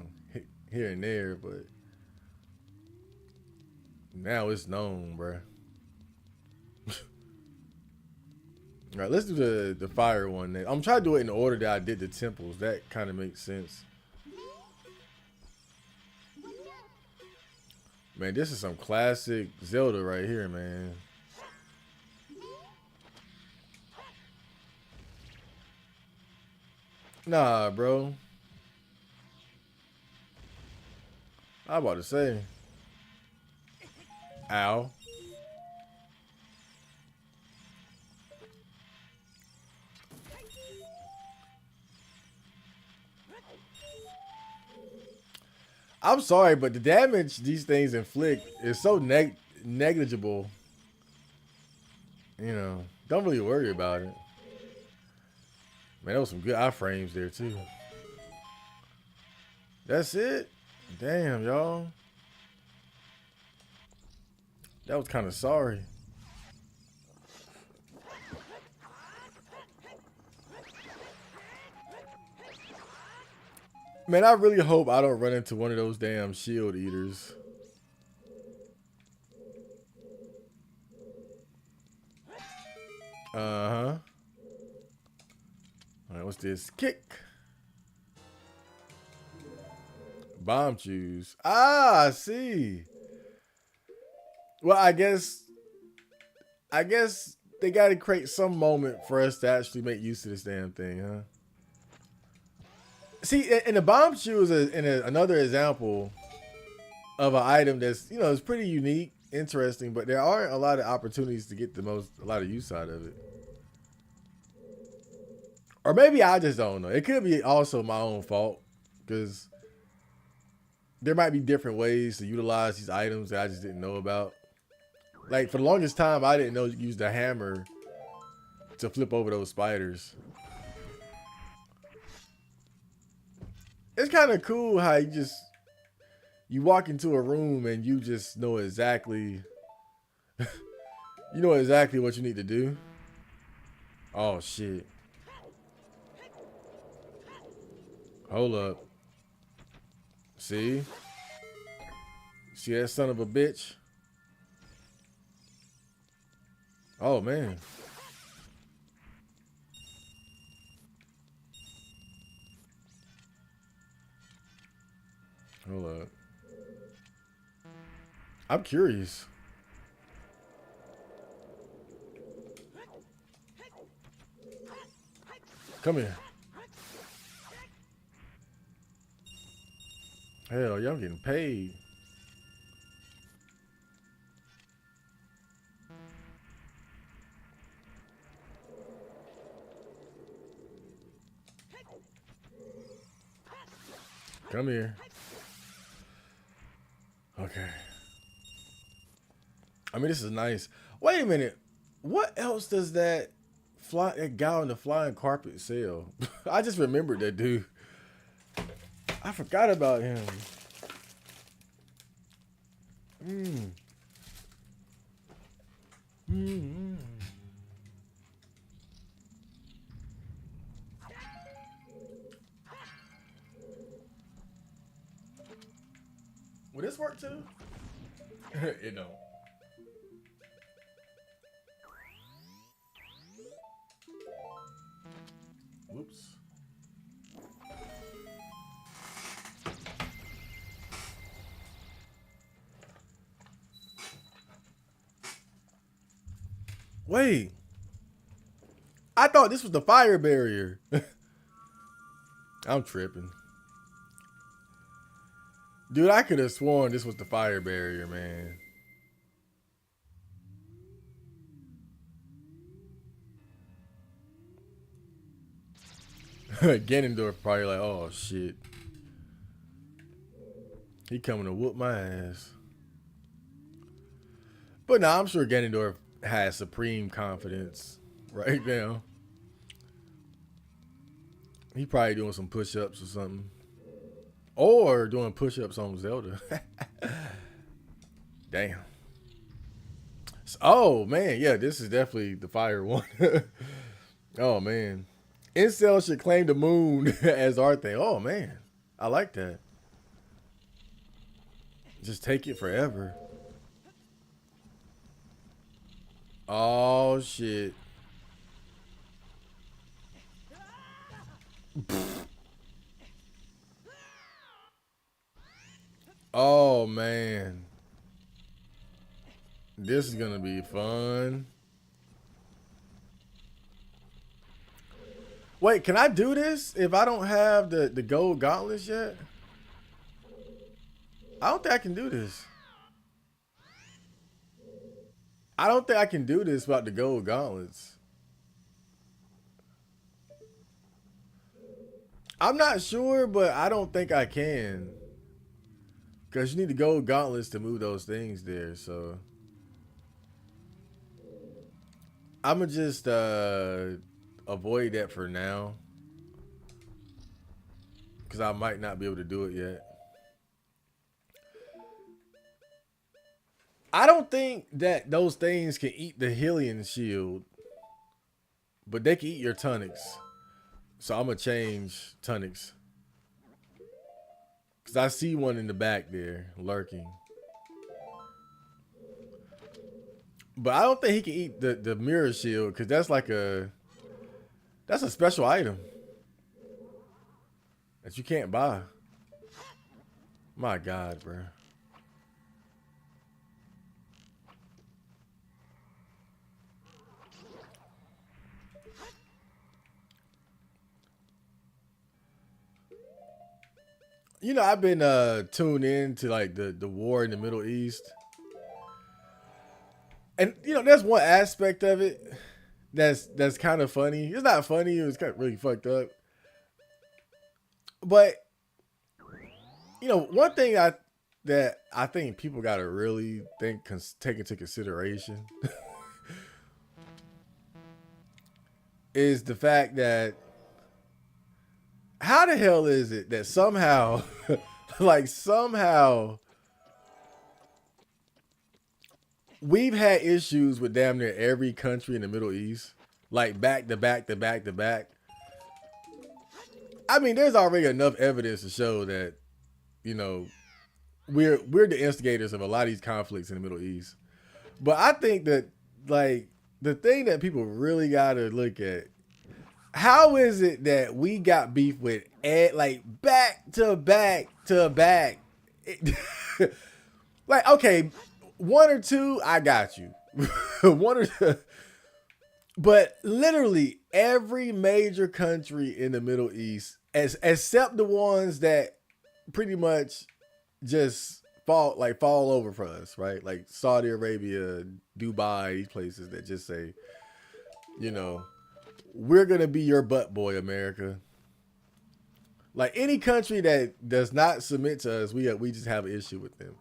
here and there, but now it's known, bruh. All right, let's do the fire one next. I'm trying to do it in the order that I did the temples. That kind of makes sense. Man, this is some classic Zelda right here, man. Nah, bro. I about to say. Ow. I'm sorry, but the damage these things inflict is so negligible. You know, don't really worry about it. Man, there was some good iframes there too. That's it. Damn, y'all. That was kind of sorry. Man, I really hope I don't run into one of those damn shield eaters. Uh-huh. All right, what's this? Kick. Bomb choose. Ah, I see. Well, I guess they got to create some moment for us to actually make use of this damn thing, huh? See, and the bomb shoe is another example of an item that's, you know, it's pretty unique, interesting, but there aren't a lot of opportunities to get a lot of use out of it. Or maybe I just don't know. It could be also my own fault, because there might be different ways to utilize these items that I just didn't know about. Like, for the longest time, I didn't know you could use the hammer to flip over those spiders. It's kind of cool how you walk into a room and you just know exactly you know exactly what you need to do. Oh shit. Hold up. See that son of a bitch? Oh man. Hold up. I'm curious. Come here. Hell, y'all getting paid. Come here. Okay. I mean, this is nice. Wait a minute. What else does that guy on the flying carpet sell? I just remembered that dude. I forgot about him. Mm. Mm. Will this work too? It don't. Whoops. Wait. I thought this was the fire barrier. I'm tripping. Dude, I could have sworn this was the fire barrier, man. Ganondorf probably like, oh shit. He coming to whoop my ass. But nah, I'm sure Ganondorf has supreme confidence right now. He probably doing some push-ups or something. Or doing push-ups on Zelda. Damn. Oh, man. Yeah, this is definitely the fire one. Oh, man. Incel should claim the moon as our thing. Oh, man. I like that. Just take it forever. Oh, shit. Oh, man. This is going to be fun. Wait, can I do this if I don't have the gold gauntlets yet? I don't think I can do this. I don't think I can do this without the gold gauntlets. I'm not sure, but I don't think I can. Because you need the gold gauntlets to move those things there, so. I'm going to just avoid that for now. Because I might not be able to do it yet. I don't think that those things can eat the Hylian shield. But they can eat your tonics. So I'm going to change tonics. Because I see one in the back there lurking. But I don't think he can eat the mirror shield. Because that's like that's a special item. That you can't buy. My God, bro. You know, I've been tuned in to like the war in the Middle East. And you know, there's one aspect of it that's kind of funny. It's not funny, it's kind of really fucked up. But you know, one thing that I think people gotta really take into consideration is the fact that how the hell is it that somehow, like somehow, we've had issues with damn near every country in the Middle East, like back to back to back to back. I mean, there's already enough evidence to show that, you know, we're the instigators of a lot of these conflicts in the Middle East. But I think that like the thing that people really gotta look at, how is it that we got beef with like back to back to back? Like, okay, one or two, I got you. One or two. But literally every major country in the Middle East, except the ones that pretty much just fall over for us, right? Like Saudi Arabia, Dubai, these places that just say, you know, we're gonna be your butt boy, America. Like any country that does not submit to us, we just have an issue with them.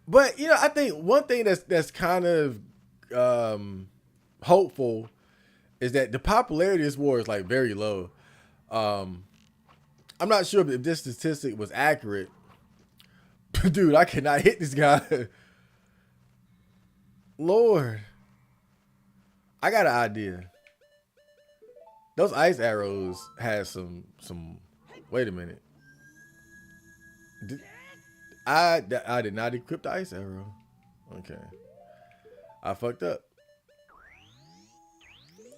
But I think one thing that's kind of hopeful is that the popularity of this war is like very low. Um, I'm not sure if this statistic was accurate. Dude, I cannot hit this guy. Lord, I got an idea. Those ice arrows had some. Wait a minute. I did not equip the ice arrow. Okay, I fucked up.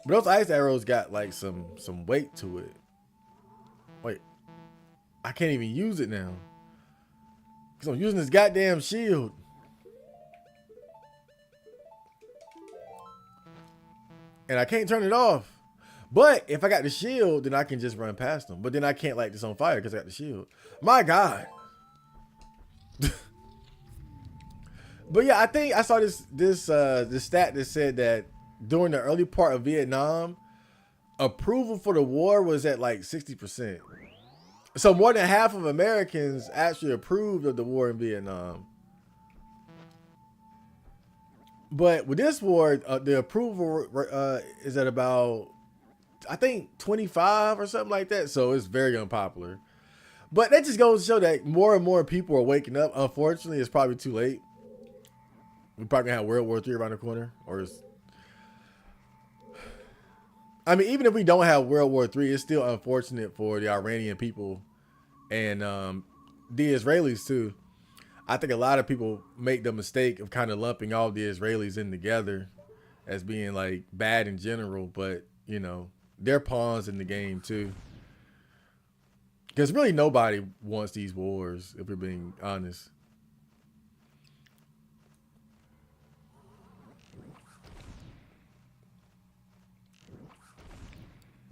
But those ice arrows got like some weight to it. Wait, I can't even use it now because I'm using this goddamn shield. And I can't turn it off. But if I got the shield, then I can just run past them. But then I can't light this on fire because I got the shield. My God. But yeah, I think I saw this stat that said that during the early part of Vietnam, approval for the war was at like 60%. So more than half of Americans actually approved of the war in Vietnam. But with this war, the approval is at about, I think, 25 or something like that. So it's very unpopular. But that just goes to show that more and more people are waking up. Unfortunately, it's probably too late. We're probably gonna have World War III around the corner. I mean, even if we don't have World War III, it's still unfortunate for the Iranian people and the Israelis too. I think a lot of people make the mistake of kind of lumping all the Israelis in together as being like bad in general, but they're pawns in the game too. Because really nobody wants these wars, if we're being honest.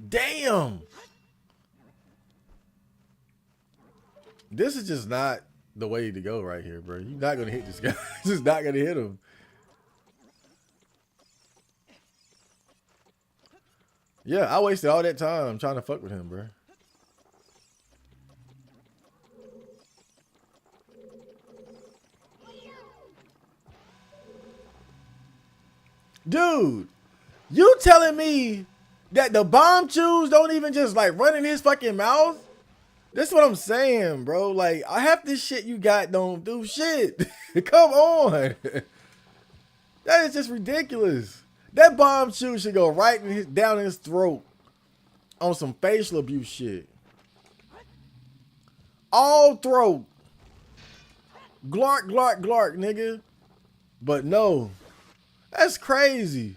Damn. This is just not the way to go right here, bro. You're not going to hit this guy. Just not going to hit him. Yeah, I wasted all that time trying to fuck with him, bro. Dude, you telling me that the bomb chews don't even just like run in his fucking mouth? That's what I'm saying, bro. Like, half this shit you got don't do shit. Come on. That is just ridiculous. That bomb chew should go right down his throat on some facial abuse shit. All throat. Glark, glark, glark, nigga. But no. That's crazy.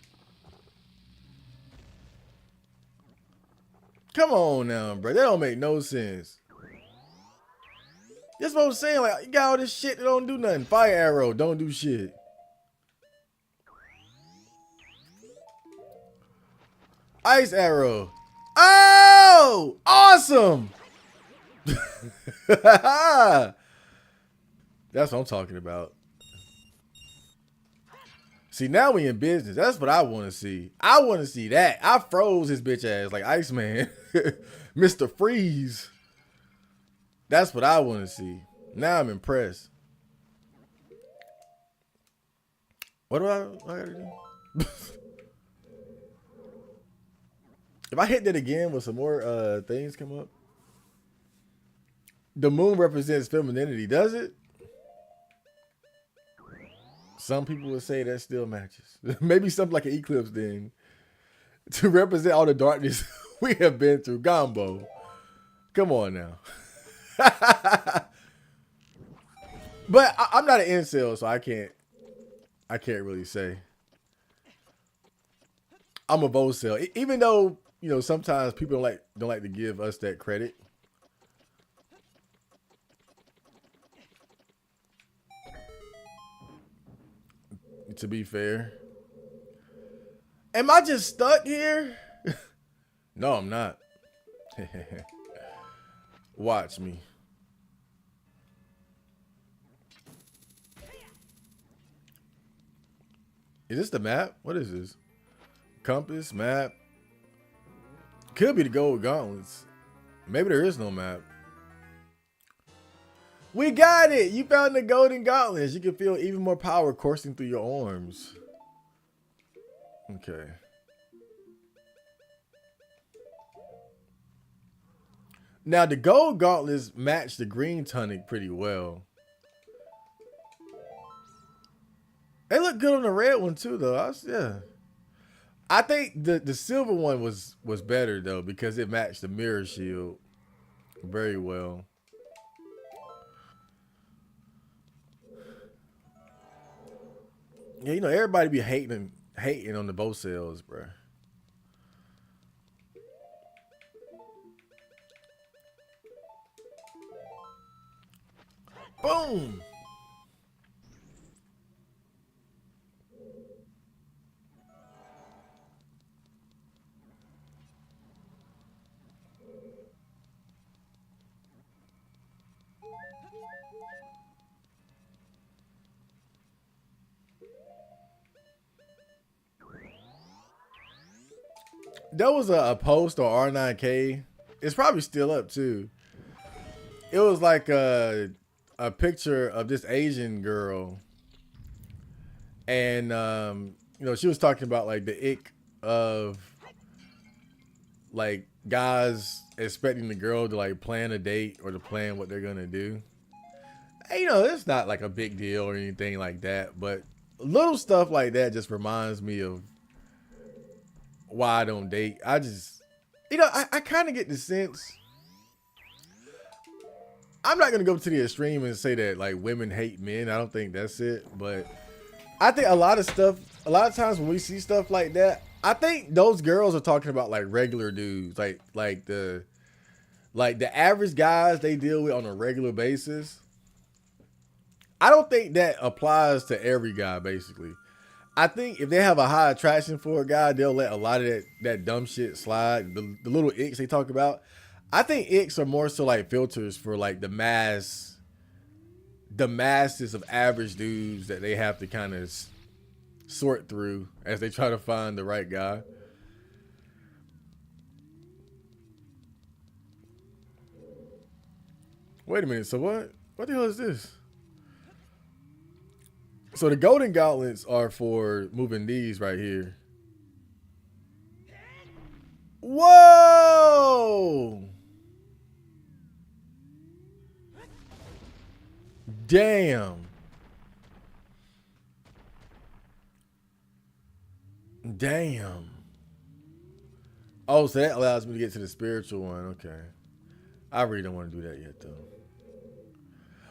Come on now, bro. That don't make no sense. That's what I'm saying. Like, you got all this shit that don't do nothing. Fire arrow, don't do shit. Ice arrow. Oh, awesome. That's what I'm talking about. See, now we in business. That's what I want to see. I want to see that. I froze his bitch ass like Iceman. Mr. Freeze. That's what I want to see. Now I'm impressed. What do I gotta do? If I hit that again, will some more things come up? The moon represents femininity, does it? Some people would say that still matches. Maybe something like an eclipse then. To represent all the darkness we have been through. Gombo. Come on now. But I'm not an incel, so I can't really say. I'm a vocel. Even though, sometimes people don't like to give us that credit. To be fair. Am I just stuck here? No, I'm not. Watch me. Is this the map? What is this? Compass, map. Could be the gold gauntlets. Maybe there is no map. We got it! You found the golden gauntlets. You can feel even more power coursing through your arms. Okay. Now the gold gauntlets match the green tunic pretty well. They look good on the red one too, though. Yeah. I think the silver one was better though because it matched the mirror shield very well. Yeah, you know everybody be hating on the bow sales, bro. Boom. There was a post on R9K. It's probably still up too. It was like a picture of this Asian girl, and you know, she was talking about like the ick of like guys expecting the girl to like plan a date or to plan what they're gonna do. And, you know, it's not like a big deal or anything like that, but little stuff like that just reminds me of why I don't date. I just, you know, I kind of get the sense. I'm not gonna go to the extreme and say that like women hate men. I don't think that's it, but I think a lot of times when we see stuff like that, I think those girls are talking about like regular dudes, like the average guys they deal with on a regular basis. I don't think that applies to every guy. Basically, I think if they have a high attraction for a guy, they'll let a lot of that dumb shit slide. The little icks they talk about. I think icks are more so like filters for like the masses of average dudes that they have to kind of sort through as they try to find the right guy. Wait a minute. So what? What the hell is this? So the golden gauntlets are for moving these right here. Whoa! Damn. Damn. Oh, so that allows me to get to the spiritual one. Okay. I really don't want to do that yet, though.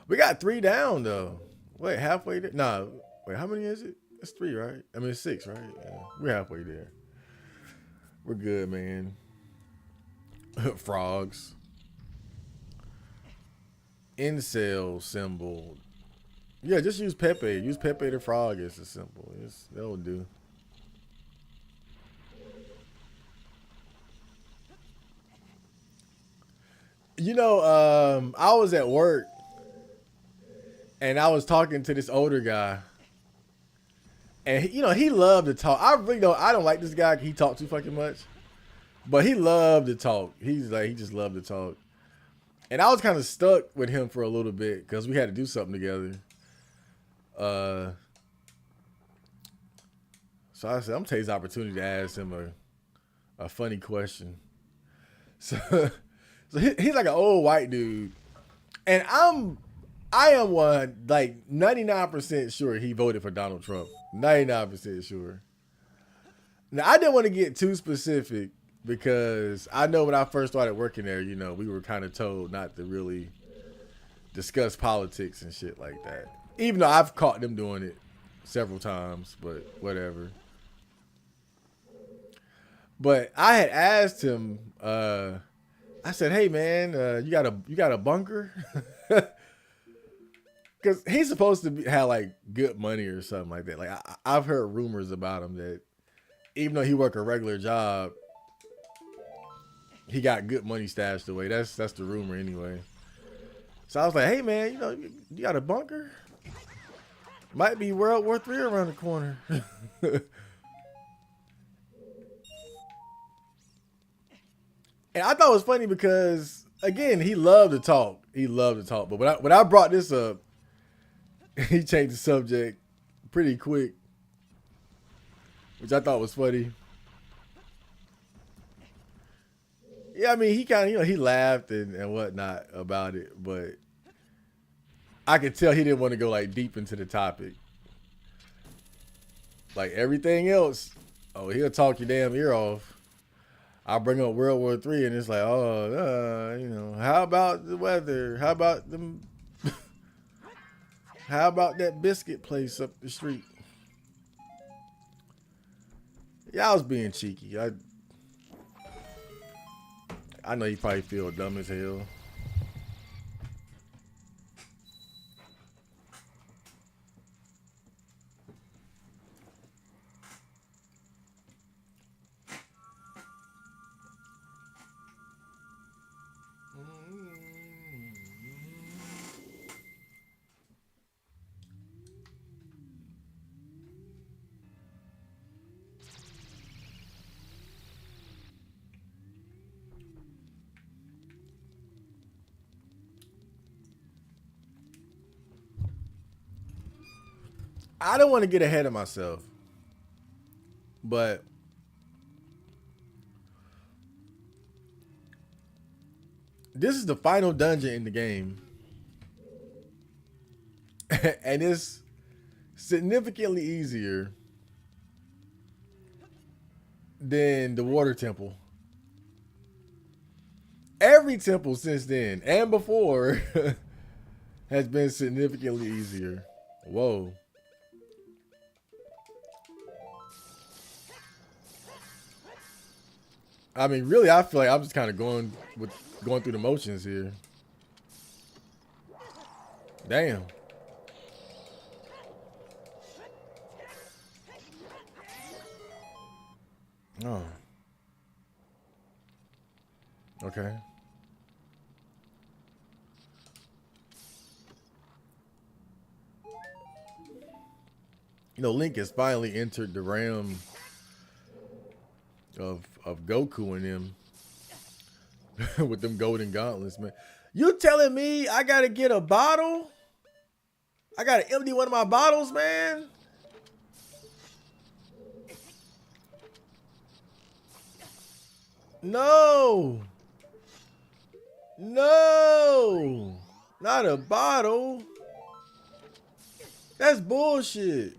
We got 3 down, though. Wait, halfway there? Nah, wait, how many is it? It's 3, right? I mean, it's 6, right? Yeah, we're halfway there. We're good, man. Frogs. Incel symbol. Yeah, just use Pepe. Use Pepe the frog as a symbol. That'll do. You know, I was at work and I was talking to this older guy, and you know he loved to talk. I really don't. I don't like this guy. He talked too fucking much, but he loved to talk. He just loved to talk, and I was kind of stuck with him for a little bit because we had to do something together. So I said, I'm gonna take this opportunity to ask him a funny question. So, he's like an old white dude, and I am one like 99% sure he voted for Donald Trump. 99% sure. Now I didn't want to get too specific because I know when I first started working there, you know, we were kind of told not to really discuss politics and shit like that. Even though I've caught them doing it several times, but whatever. But I had asked him, I said, "Hey man, you got a bunker?" Because he's supposed to have like good money or something like that. Like I've heard rumors about him that even though he work a regular job, he got good money stashed away. That's the rumor anyway. So I was like, hey man, you know, you got a bunker? Might be World War III around the corner. And I thought it was funny because, again, he loved to talk. He loved to talk. But when I brought this up, he changed the subject pretty quick, which I thought was funny. Yeah, I mean, he kind of, you know, he laughed and whatnot about it, but I could tell he didn't want to go like deep into the topic. Like everything else, oh, he'll talk your damn ear off. I'll bring up World War III and it's like, oh, you know, how about the weather? How about them? How about that biscuit place up the street? Yeah, I was being cheeky. I know you probably feel dumb as hell. I don't want to get ahead of myself, but this is the final dungeon in the game. And it's significantly easier than the water temple. Every temple since then and before has been significantly easier. Whoa. I mean, really, I feel like I'm just kind of going through the motions here. Damn. Oh. Okay. You know, Link has finally entered the realm of Goku and them with them golden gauntlets, man. You telling me I gotta get a bottle? I gotta empty one of my bottles, man? No. No. Not a bottle. That's bullshit.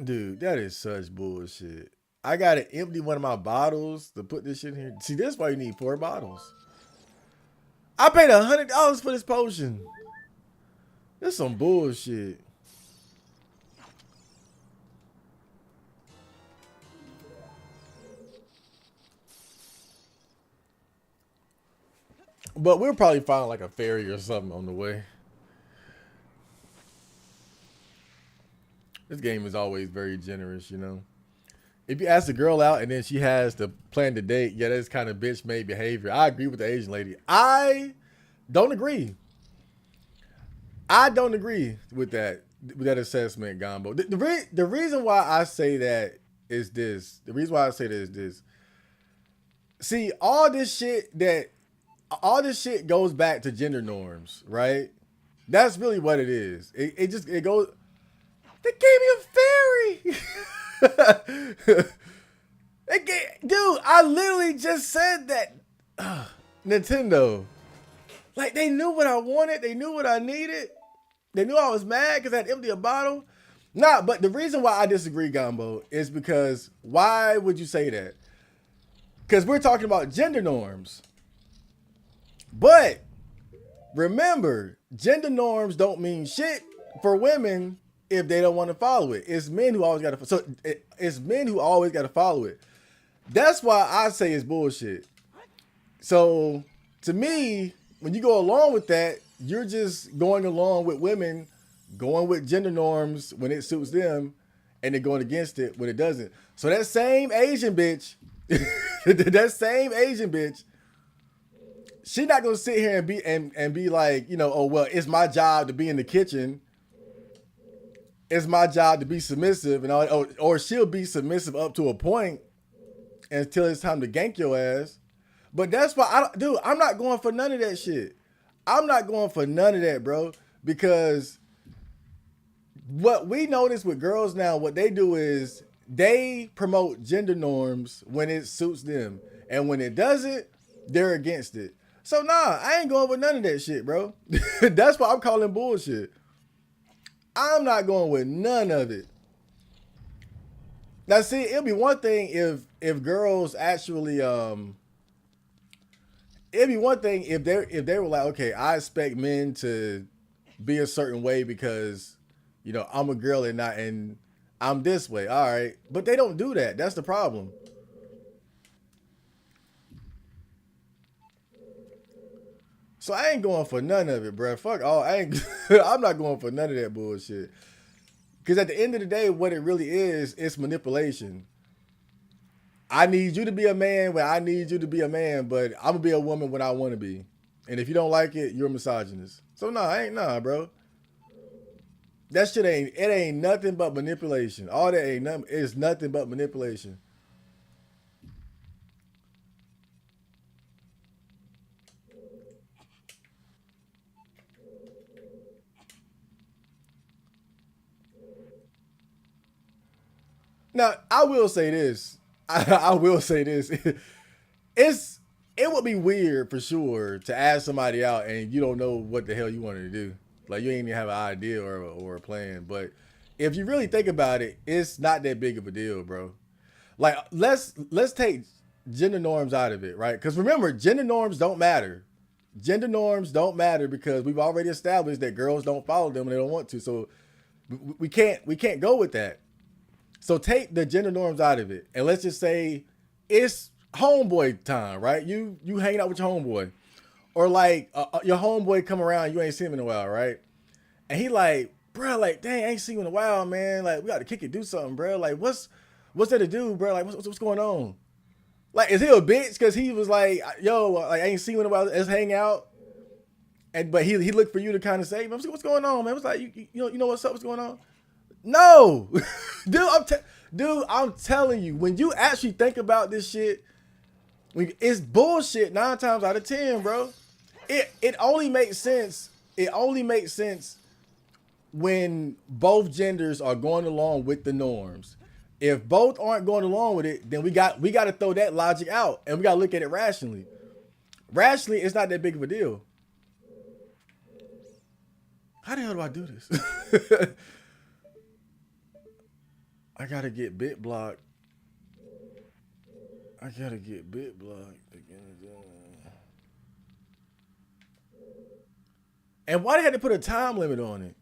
Dude, that is such bullshit. I gotta empty one of my bottles to put this shit in here. See, that's why you need 4 bottles. I paid $100 for this potion. That's some bullshit. But we'll probably find like a fairy or something on the way. This game is always very generous, you know. If you ask a girl out and then she has to plan the date, yeah, that's kind of bitch made behavior. I agree with the Asian lady. I don't agree. I don't agree with that assessment, Gombo. The reason why I say that is this. The reason why I say that is this. See, all this shit goes back to gender norms, right? That's really what it is. It goes. They gave me a fairy. Dude, I literally just said that. Nintendo. Like, they knew what I wanted. They knew what I needed. They knew I was mad because I had emptied a bottle. Nah, but the reason why I disagree, Gombo, is because why would you say that? Because we're talking about gender norms. But remember, gender norms don't mean shit for women if they don't want to follow it. It's men who always got to. So it's men who always got to follow it. That's why I say it's bullshit. So to me, when you go along with that, you're just going along with women going with gender norms when it suits them, and then going against it when it doesn't. So that same Asian bitch, that same Asian bitch, she not gonna sit here and be like, you know, oh well, it's my job to be in the kitchen. It's my job to be submissive, and all, or she'll be submissive up to a point until it's time to gank your ass. But that's why I'm not going for none of that shit. I'm not going for none of that, bro, because what we notice with girls now, what they do is they promote gender norms when it suits them, and when it doesn't, they're against it. So nah, I ain't going with none of that shit, bro. That's why I'm calling bullshit. I'm not going with none of it. Now, see, it'll be one thing if girls actually it'd be one thing if they were like, okay, I expect men to be a certain way because, you know, I'm a girl and I'm this way. All right, but they don't do that. That's the problem. So I ain't going for none of it, bro. Fuck all. I ain't. I'm not going for none of that bullshit. Because at the end of the day, what it really is, it's manipulation. I need you to be a man when I need you to be a man, but I'm gonna be a woman when I want to be. And if you don't like it, you're a misogynist. So nah, I ain't bro. That shit ain't nothing but manipulation. All that ain't nothing. It's nothing but manipulation. Now, I will say this. I will say this. It's it would be weird for sure to ask somebody out and you don't know what the hell you wanted to do. Like you ain't even have an idea or a plan. But if you really think about it, it's not that big of a deal, bro. Like let's take gender norms out of it, right? Because remember, gender norms don't matter. Gender norms don't matter because we've already established that girls don't follow them and they don't want to. So we can't go with that. So take the gender norms out of it, and let's just say it's homeboy time, right? You hanging out with your homeboy, or like your homeboy come around, you ain't seen him in a while, right? And he like, bro, like, dang, I ain't seen you in a while, man. Like, we got to kick it, do something, bro. Like, what's there to do, bro? Like, what's going on? Like, is he a bitch? Cause he was like, yo, like, I ain't seen you in a while. Let's hang out. But he looked for you to kind of say, what's going on, man? It was like, you know what's up? What's going on? No, dude, I'm telling you, when you actually think about this shit, it's bullshit 9 times out of 10, bro. It only makes sense. It only makes sense when both genders are going along with the norms. If both aren't going along with it, then we got to throw that logic out and we got to look at it rationally. Rationally, it's not that big of a deal. How the hell do I do this? I gotta get bit blocked. I gotta get bit blocked again. And why they had to put a time limit on it?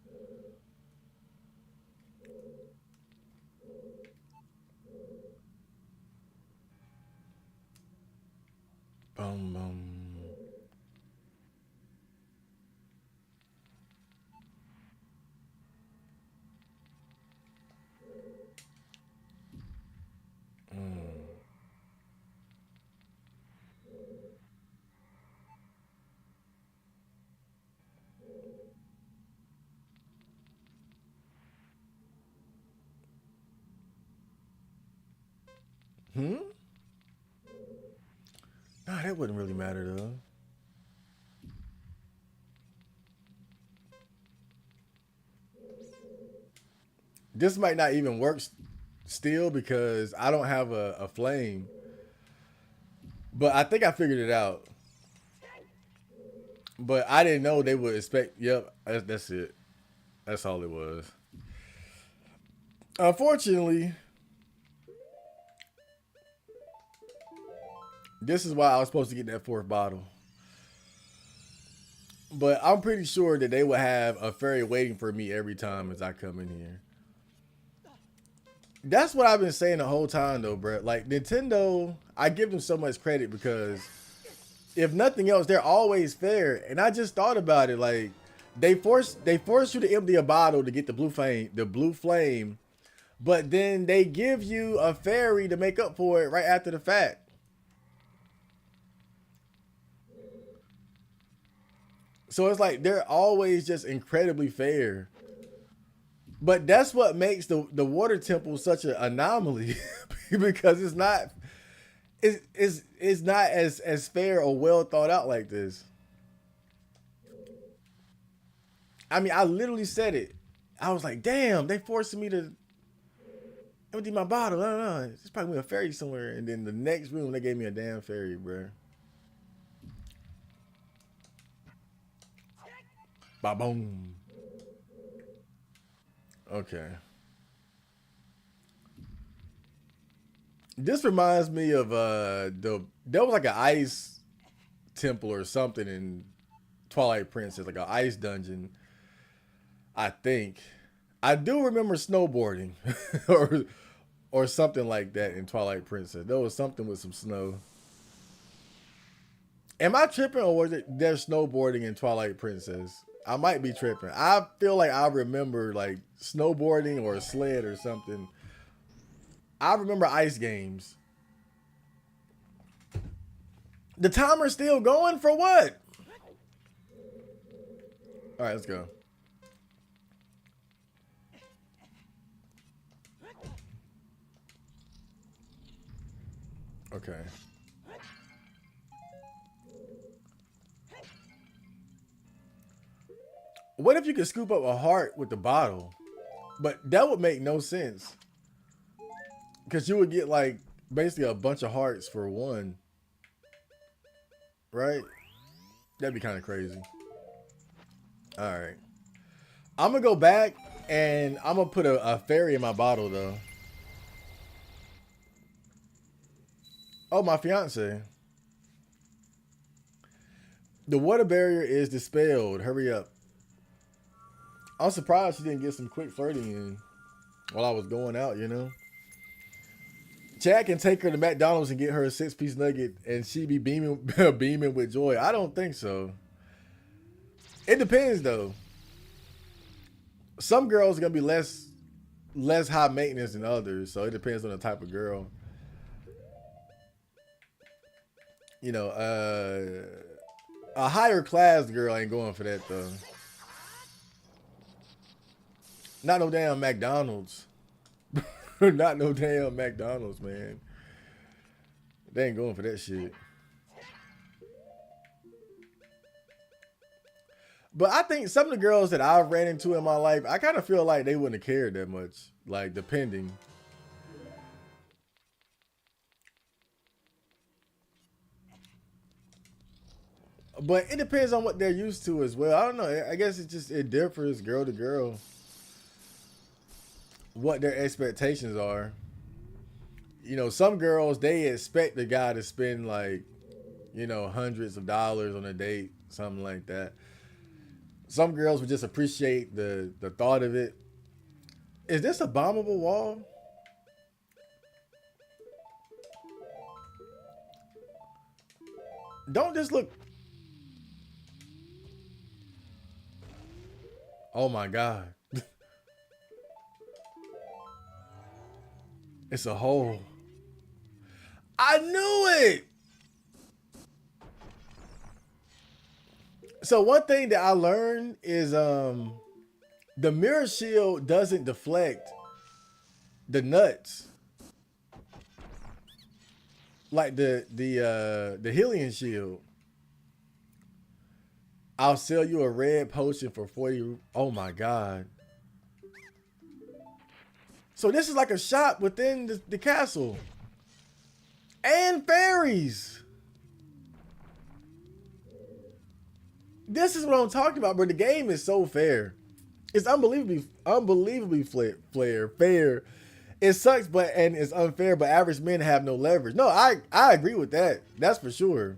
Bum bum. Hmm? Nah, that wouldn't really matter though. This might not even work still because I don't have a flame. But I think I figured it out. But I didn't know they would expect. Yep, that's it. That's all it was. Unfortunately, this is why I was supposed to get that fourth bottle. But I'm pretty sure that they would have a fairy waiting for me every time as I come in here. That's what I've been saying the whole time, though, bro. Like Nintendo, I give them so much credit because if nothing else, they're always fair. And I just thought about it, like They force you to empty a bottle to get the blue flame, but then they give you a fairy to make up for it right after the fact. So it's like they're always just incredibly fair. But that's what makes the water temple such an anomaly because it's not as fair or well thought out like this. I mean, I literally said it. I was like, damn, they forcing me to empty my bottle. I don't know. It's probably a fairy somewhere. And then the next room, they gave me a damn fairy, bro. Ba boom. Okay. This reminds me of there was like an ice temple or something in Twilight Princess, like an ice dungeon. I think I do remember snowboarding, or something like that in Twilight Princess. There was something with some snow. Am I tripping, or was it there snowboarding in Twilight Princess? I might be tripping. I feel like I remember like snowboarding or a sled or something. I remember ice games. The timer's still going for what? All right, let's go. Okay. What if you could scoop up a heart with the bottle? But that would make no sense. Because you would get like basically a bunch of hearts for one, right? That'd be kind of crazy. All right. I'm going to go back and I'm going to put a fairy in my bottle though. Oh, my fiance. The water barrier is dispelled. Hurry up. I'm surprised she didn't get some quick flirting in while I was going out, you know? Chad can take her to McDonald's and get her a 6-piece nugget and she be beaming beaming with joy. I don't think so. It depends though. Some girls are gonna be less high maintenance than others, so it depends on the type of girl. You know, a higher class girl ain't going for that though. Not no damn McDonald's. Not no damn McDonald's, man. They ain't going for that shit. But I think some of the girls that I've ran into in my life, I kind of feel like they wouldn't have cared that much. Like, depending. But it depends on what they're used to as well. I don't know. I guess it differs girl to girl what their expectations are. You know, some girls, they expect the guy to spend like, you know, hundreds of dollars on a date, something like that. Some girls would just appreciate the thought of it. Is this a bombable wall? Don't this look... Oh my God. It's a hole. I knew it. So one thing that I learned is the mirror shield doesn't deflect the nuts like the Hylian shield. I'll sell you a red potion for 40. Oh my God. So this is like a shop within the castle. And fairies. This is what I'm talking about, bro. The game is so fair. It's unbelievably fair. It sucks, and it's unfair, but average men have no leverage. No, I agree with that. That's for sure.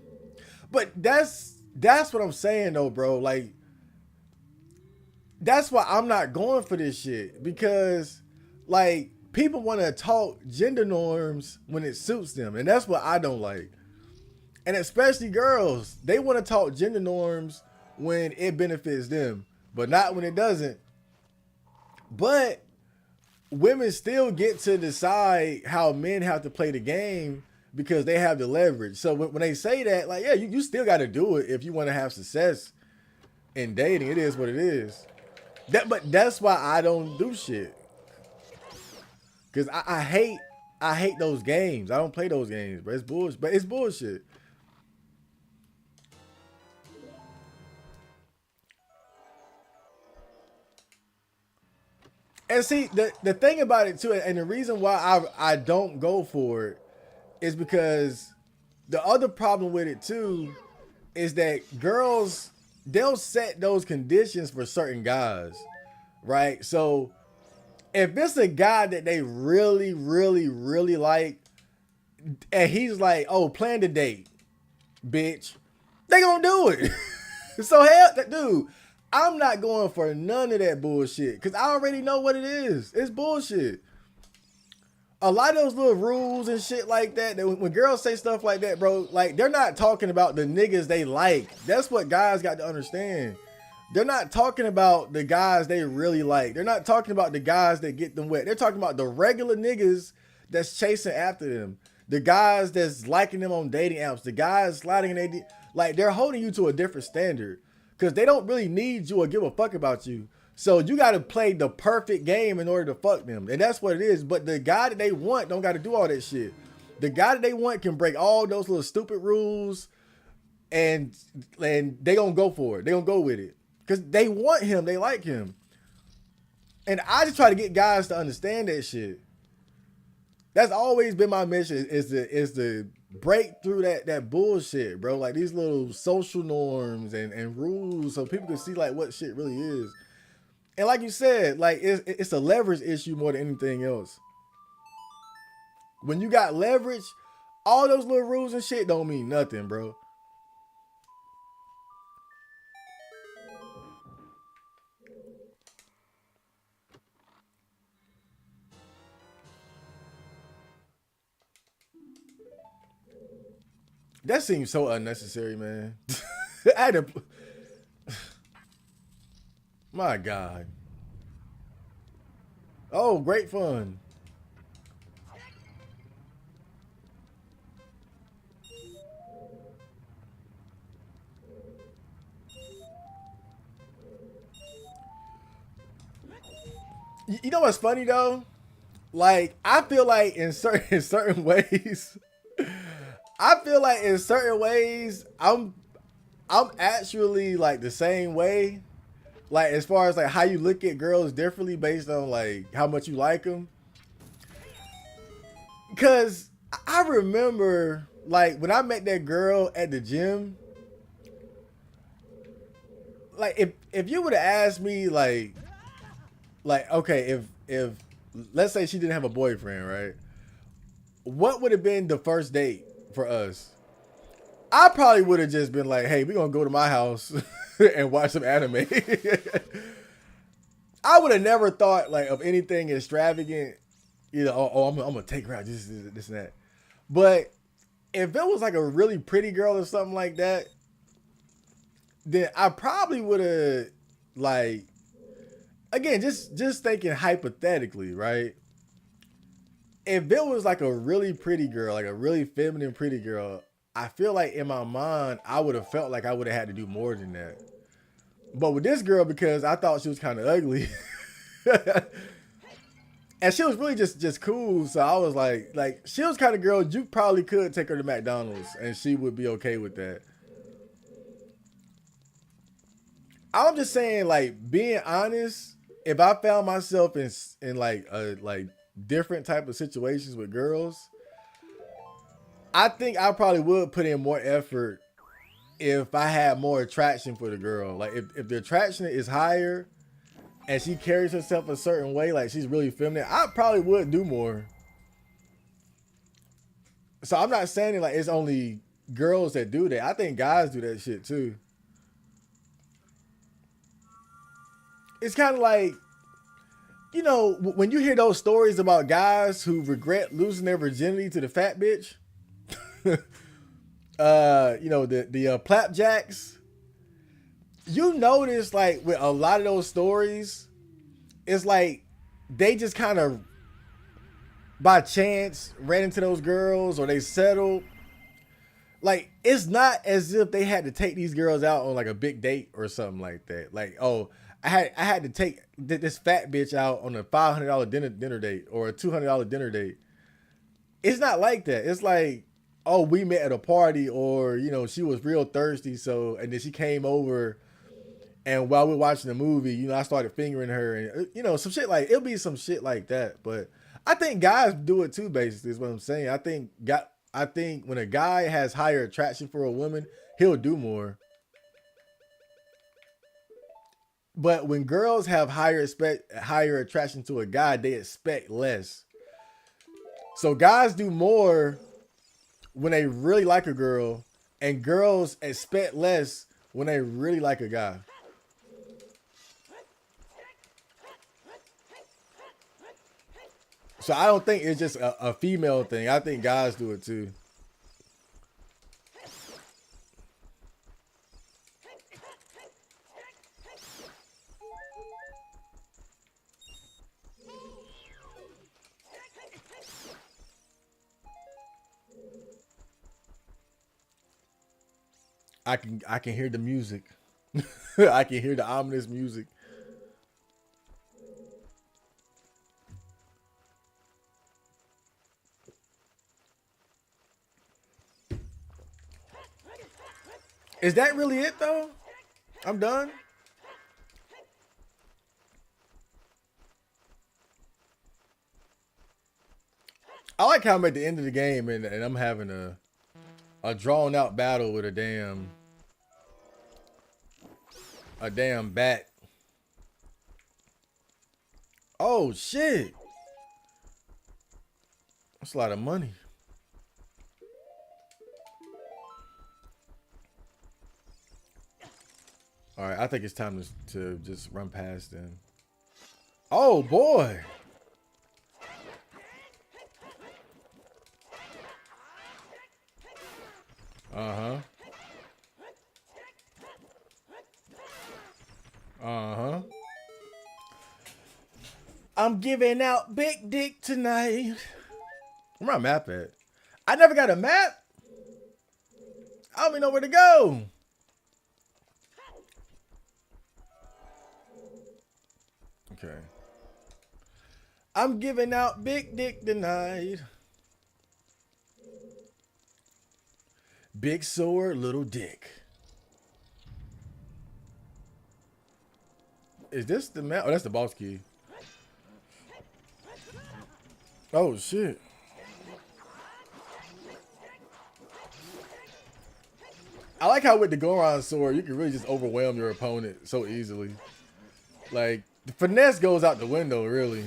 But that's what I'm saying though, bro. Like, that's why I'm not going for this shit. Because like people want to talk gender norms when it suits them. And that's what I don't like. And especially girls, they want to talk gender norms when it benefits them. but not when it doesn't. But women still get to decide how men have to play the game because they have the leverage. So when they say that, like, yeah, you still got to do it if you want to have success in dating. It is what it is. But that's why I don't do shit. Cause I hate those games. I don't play those games, but it's bullshit. But it's bullshit. And see, the thing about it too, and the reason why I don't go for it is because the other problem with it too is that girls, they'll set those conditions for certain guys, right? So if it's a guy that they really, really, really like, and he's like, oh, plan the date, bitch, they gonna do it. So hell, dude, I'm not going for none of that bullshit because I already know what it is. It's bullshit. A lot of those little rules and shit like that, that when girls say stuff like that, bro, like they're not talking about the niggas they like. That's what guys got to understand. They're not talking about the guys they really like. They're not talking about the guys that get them wet. They're talking about the regular niggas that's chasing after them. The guys that's liking them on dating apps. The guys sliding in their like they're holding you to a different standard because they don't really need you or give a fuck about you. So you got to play the perfect game in order to fuck them. And that's what it is. But the guy that they want don't got to do all that shit. The guy that they want can break all those little stupid rules and they gonna go for it. They gonna go with it. Because they want him. They like him. And I just try to get guys to understand that shit. That's always been my mission is to break through that bullshit, bro. Like these little social norms and rules so people can see like what shit really is. And like you said, like it's a leverage issue more than anything else. When you got leverage, all those little rules and shit don't mean nothing, bro. That seems so unnecessary, man. I had to, my God. Oh, great fun. You know what's funny though? Like I feel like in certain ways, I feel like in certain ways I'm actually like the same way. Like as far as like how you look at girls differently based on like how much you like them. Cause I remember like when I met that girl at the gym. Like if you would have asked me like okay if let's say she didn't have a boyfriend, right? What would have been the first date for us? I probably would have just been like, hey, we're gonna go to my house and watch some anime. I would have never thought like of anything extravagant, you know, I'm gonna take her out, this and that. But if it was like a really pretty girl or something like that, then I probably would have like again, just thinking hypothetically, right? If it was like a really pretty girl, like a really feminine pretty girl, I feel like in my mind, I would have felt like I would have had to do more than that. But with this girl, because I thought she was kind of ugly, and she was really just cool, so I was like she was kind of girl you probably could take her to McDonald's and she would be okay with that. I'm just saying, like being honest, if I found myself in like different type of situations with girls, I think I probably would put in more effort if I had more attraction for the girl. Like if the attraction is higher and she carries herself a certain way, like she's really feminine, I probably would do more. So I'm not saying like it's only girls that do that. I think guys do that shit too. It's kind of like, you know, when you hear those stories about guys who regret losing their virginity to the fat bitch, you know, the plapjacks. You notice like with a lot of those stories, it's like they just kind of by chance ran into those girls or they settled. Like it's not as if they had to take these girls out on like a big date or something like that. Like, oh, I had to take this fat bitch out on a $500 dinner date or a $200 dinner date. It's not like that. It's like, oh, we met at a party, or she was real thirsty, so and then she came over, and while we're watching the movie, I started fingering her, and some shit like it'll be some shit like that. But I think guys do it too. Basically, is what I'm saying. I think when a guy has higher attraction for a woman, he'll do more. But when girls have higher attraction to a guy, they expect less. So guys do more when they really like a girl, and girls expect less when they really like a guy. So I don't think it's just a female thing. I think guys do it too. I can hear the music. I can hear the ominous music. Is that really it though? I'm done. I like how I'm at the end of the game and I'm having a drawn out battle with a damn bat. Oh shit. That's a lot of money. All right, I think it's time to just run past them. Oh boy. Uh-huh. Uh-huh. I'm giving out big dick tonight. Where my map at? I never got a map. I don't even know where to go. Okay. I'm giving out big dick tonight. Big sword, little dick. Is this the map? Oh, that's the boss key. Oh shit. I like how with the Goron sword, you can really just overwhelm your opponent so easily. Like, the finesse goes out the window, really.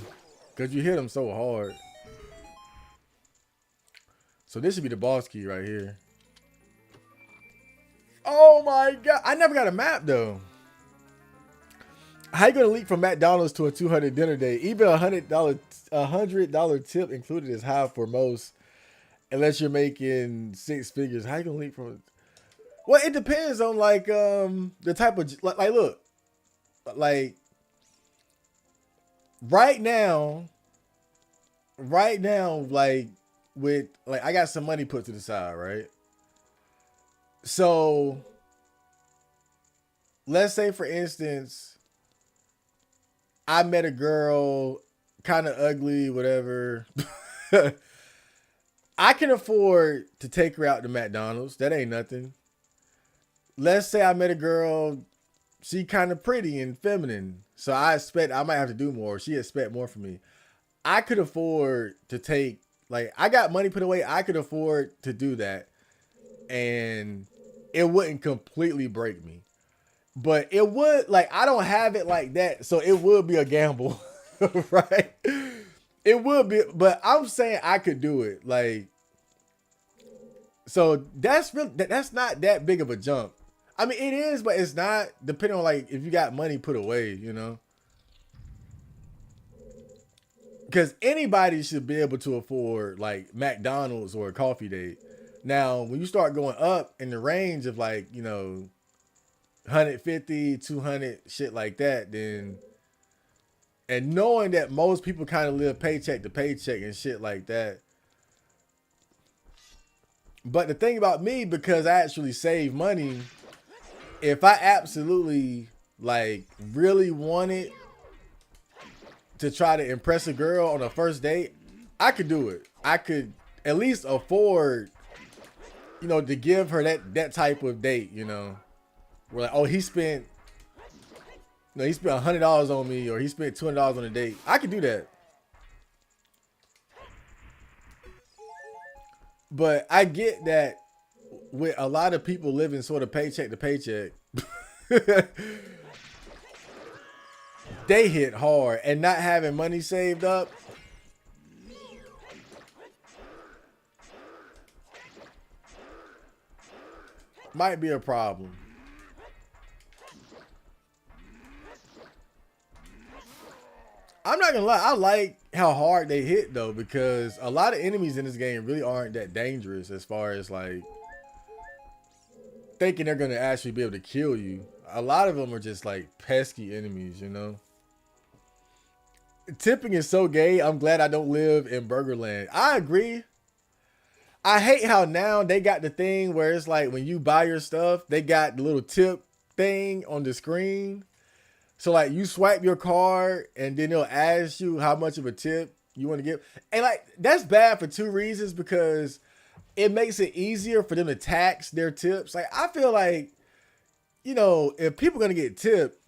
Because you hit him so hard. So this should be the boss key right here. Oh my god. I never got a map, though. How you gonna leap from McDonald's to a 200 dinner date? Even $100 tip included is high for most, unless you're making six figures. How you gonna leap from? Well, it depends on like the type of like look, like right now, like with like I got some money put to the side, right? So let's say for instance I met a girl, kind of ugly, whatever. I can afford to take her out to McDonald's. That ain't nothing. Let's say I met a girl, she kind of pretty and feminine. So I expect I might have to do more. She expect more from me. I could afford to take, like, I got money put away. I could afford to do that. And it wouldn't completely break me. But it would, like, I don't have it like that, so it would be a gamble, right? It would be, but I'm saying I could do it, like, so that's not that big of a jump. I mean, it is, but it's not, depending on, like, if you got money put away, because anybody should be able to afford, like, McDonald's or a coffee date. Now, when you start going up in the range of, like, 150, 200, shit like that, then and knowing that most people kind of live paycheck to paycheck and shit like that. But the thing about me, because I actually save money, if I absolutely like really wanted to try to impress a girl on a first date, I could do it. I could at least afford, to give her that type of date, We're like, oh, he spent $100 on me, or he spent $200 on a date. I could do that. But I get that with a lot of people living sort of paycheck to paycheck, they hit hard, and not having money saved up. Might be a problem. I'm not gonna lie, I like how hard they hit though, because a lot of enemies in this game really aren't that dangerous as far as like thinking they're gonna actually be able to kill you. A lot of them are just like pesky enemies. Tipping is so gay. I'm glad I don't live in Burgerland. I agree. I hate how now they got the thing where it's like when you buy your stuff, they got the little tip thing on the screen. So like you swipe your card and then they'll ask you how much of a tip you want to give. And like that's bad for two reasons, because it makes it easier for them to tax their tips. Like I feel like, if people are going to get tipped,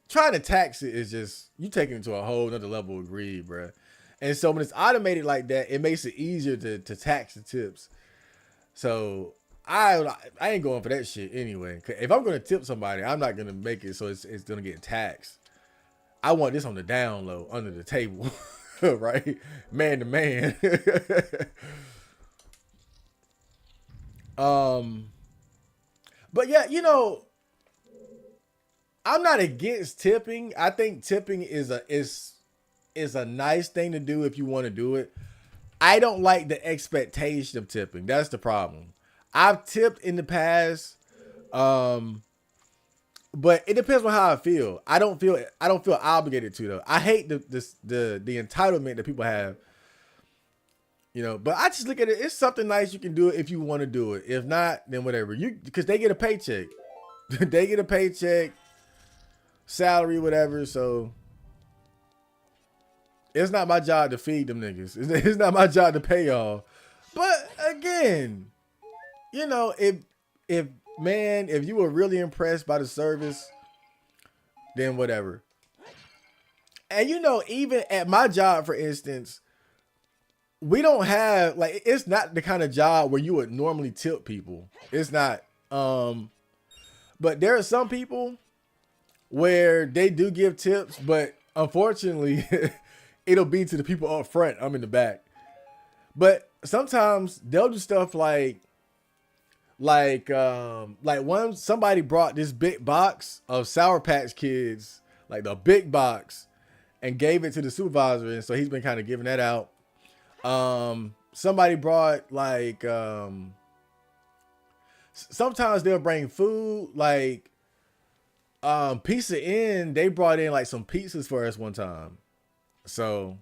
trying to tax it is just, you taking it to a whole nother level of greed, bruh. And so when it's automated like that, it makes it easier to tax the tips. So I ain't going for that shit anyway. If I'm going to tip somebody, I'm not going to make it so it's going to get taxed. I want this on the down low, under the table, right? Man to man. But yeah, I'm not against tipping. I think tipping is a nice thing to do if you want to do it. I don't like the expectation of tipping. That's the problem. I've tipped in the past, but it depends on how I feel. I don't feel obligated to though. I hate the entitlement that people have. But I just look at it. It's something nice you can do it if you want to do it. If not, then whatever. Because they get a paycheck. They get a paycheck, salary, whatever. So it's not my job to feed them niggas. It's not my job to pay y'all. But again, if you were really impressed by the service, then whatever. And even at my job, for instance, we don't have like, it's not the kind of job where you would normally tip people. It's not. But there are some people where they do give tips, but unfortunately, it'll be to the people up front. I'm in the back. But sometimes they'll do stuff like somebody brought this big box of Sour Patch Kids, like the big box, and gave it to the supervisor, and so he's been kind of giving that out. Somebody brought like sometimes they'll bring food, like Pizza Inn, they brought in like some pizzas for us one time. So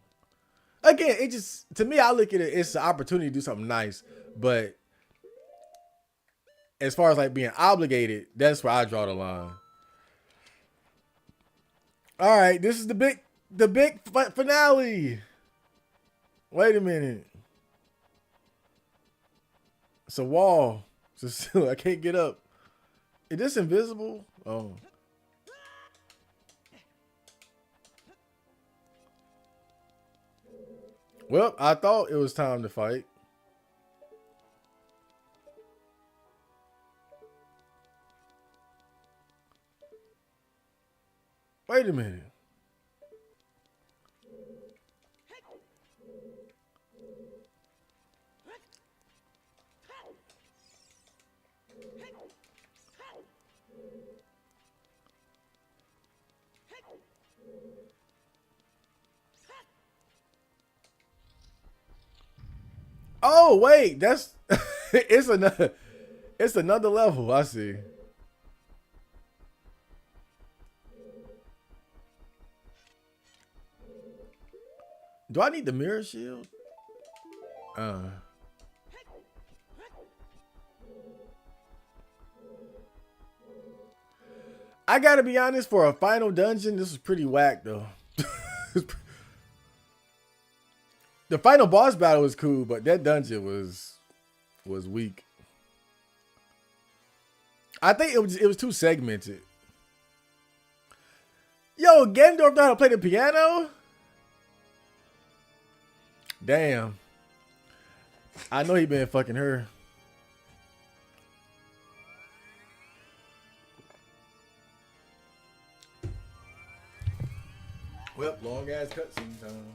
again, it just, to me, I look at it, it's an opportunity to do something nice. But as far as like being obligated, that's where I draw the line. All right, this is the big finale. Wait a minute. It's a wall. I can't get up. Is this invisible? Oh. Well, I thought it was time to fight. Wait a minute. Oh wait, that's it's another level. I see. Do I need the mirror shield? I gotta be honest, for a final dungeon, this was pretty whack though. The final boss battle was cool, but that dungeon was weak. I think it was too segmented. Yo, Gendorf know how to play the piano? Damn. I know he been fucking her. Well, long ass cutscene time.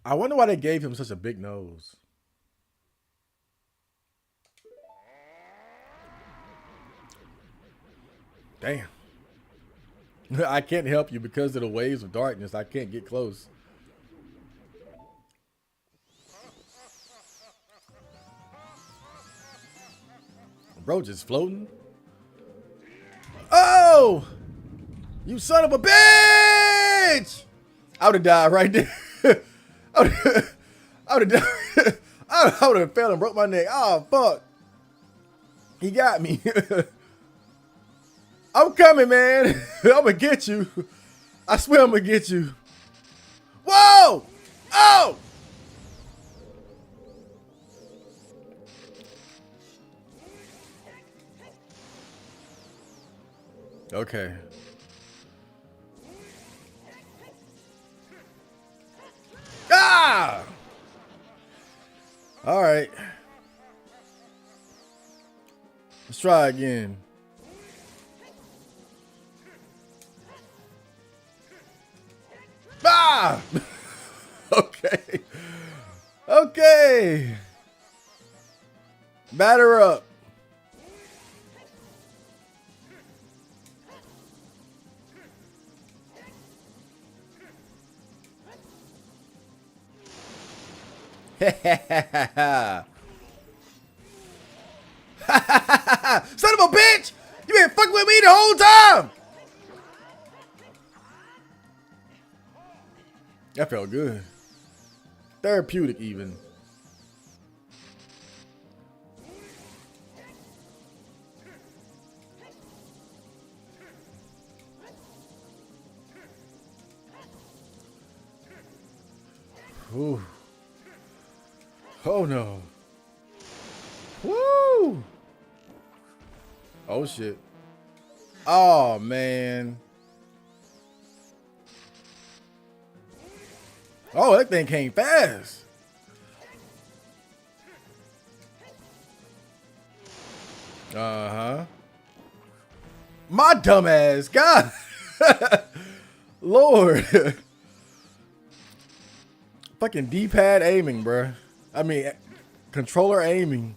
I wonder why they gave him such a big nose. Damn. I can't help you because of the waves of darkness. I can't get close. Bro just floating. Oh! You son of a bitch! I would have died right there. I would have died. I would have fell and broke my neck. Oh, fuck. He got me. I'm coming, man. I'm going to get you. I swear I'm going to get you. Whoa! Oh! Okay. Ah! All right. Let's try again. Ah! Okay. Okay. Batter up. Son of a bitch! You been fucking with me the whole time! That felt good. Therapeutic even. Ooh. Oh no. Woo! Oh shit. Oh man. Oh, that thing came fast. Uh-huh. My dumb ass. God. Lord. Fucking D-pad aiming, bruh. I mean, controller aiming.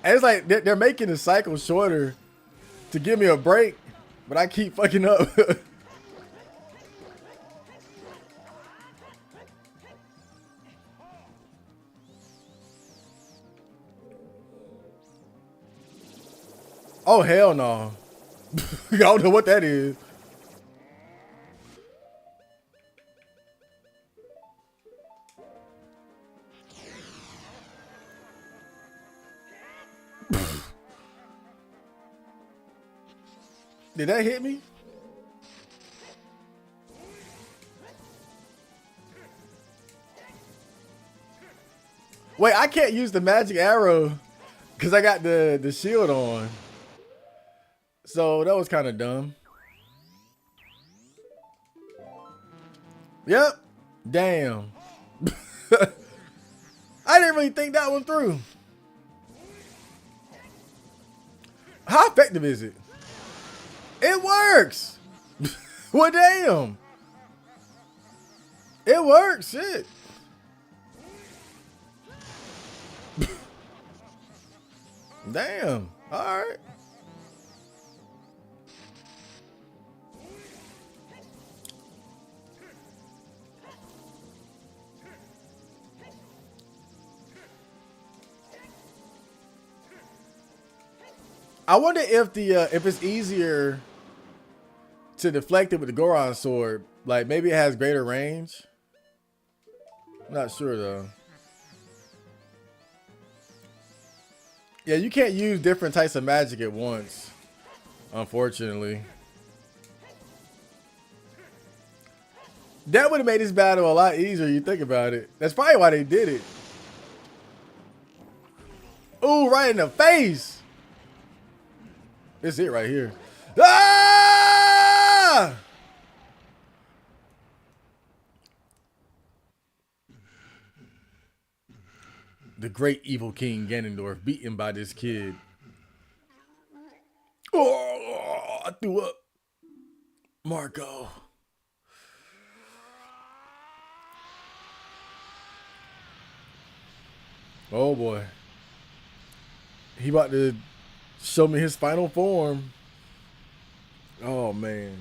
And it's like they're making the cycle shorter to give me a break, but I keep fucking up. Oh, hell no. I don't know what that is. Did that hit me? Wait, I can't use the magic arrow because I got the shield on. So that was kind of dumb. Yep. Damn. I didn't really think that one through. How effective is it? It works. Well, damn. It works. Shit. Damn. All right. I wonder if if it's easier to deflect it with the Goron sword. Like maybe it has greater range. I'm not sure though. Yeah, you can't use different types of magic at once, unfortunately. That would have made this battle a lot easier. You think about it. That's probably why they did it. Ooh, right in the face. This is it right here. Ah! The great evil King Ganondorf beaten by this kid. Oh, I threw up. Marco. Oh boy. He about to show me his final form. Oh man.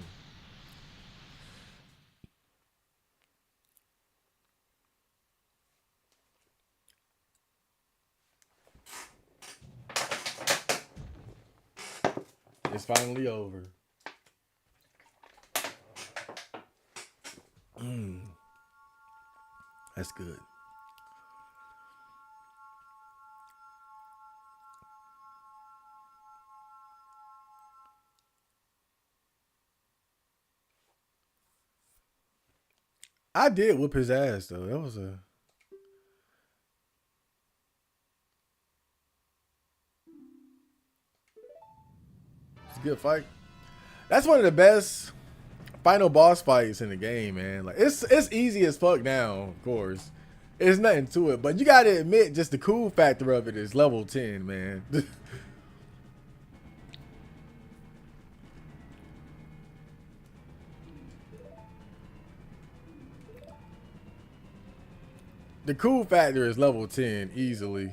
It's finally over. That's good. I did whoop his ass though. That was a good fight. That's one of the best final boss fights in the game, man. Like it's easy as fuck now, of course. There's nothing to it, but you gotta admit, just the cool factor of it is level 10, man. The cool factor is level 10 easily.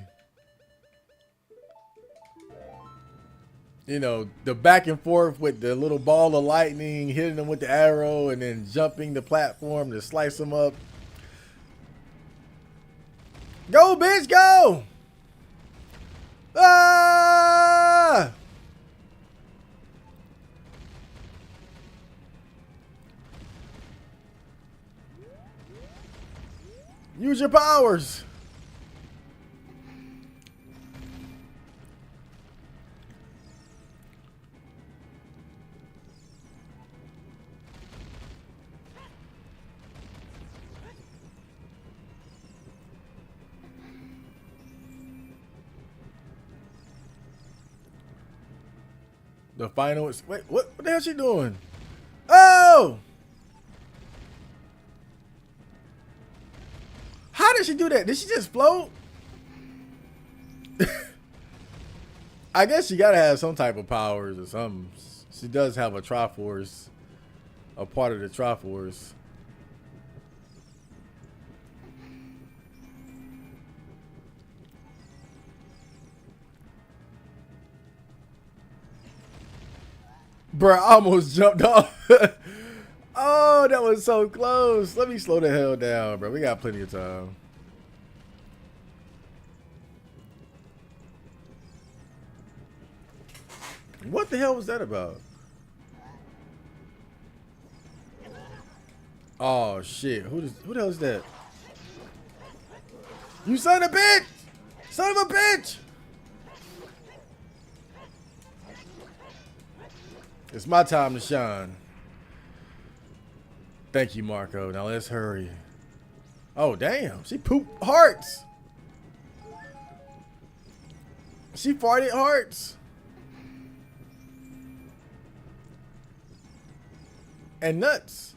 You know, the back and forth with the little ball of lightning, hitting them with the arrow, and then jumping the platform to slice them up. Go, bitch, go! Ah! Use your powers. The final is, wait, what the hell is she doing? Oh! How did she do that? Did she just float? I guess she gotta have some type of powers or something. She does have a Triforce, a part of the Triforce. Bruh, I almost jumped off. Oh, that was so close. Let me slow the hell down, bro. We got plenty of time. What the hell was that about? Oh shit! Who the hell is that? You son of a bitch! Son of a bitch! It's my time to shine. Thank you, Marco. Now let's hurry. Oh damn! She pooped hearts. She farted hearts. And nuts.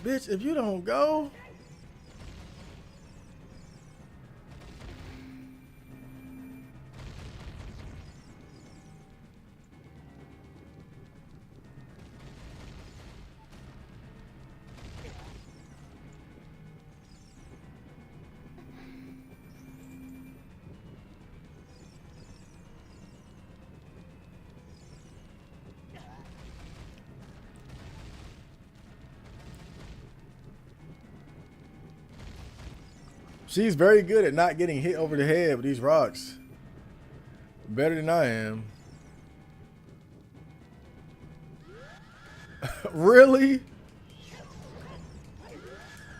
Bitch, if you don't go. She's very good at not getting hit over the head with these rocks. Better than I am. Really?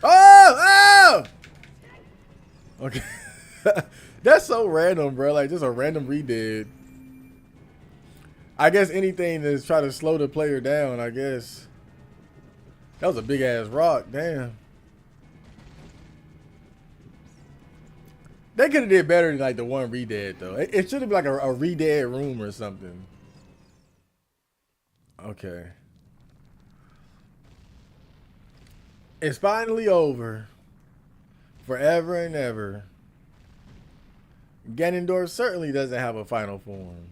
Oh! Oh! Okay. That's so random, bro. Like, just a random redead. I guess anything that's try to slow the player down, I guess. That was a big ass rock. Damn. They could have did better than like the one redead though. It should have been like a redead room or something. Okay. It's finally over. Forever and ever. Ganondorf certainly doesn't have a final form.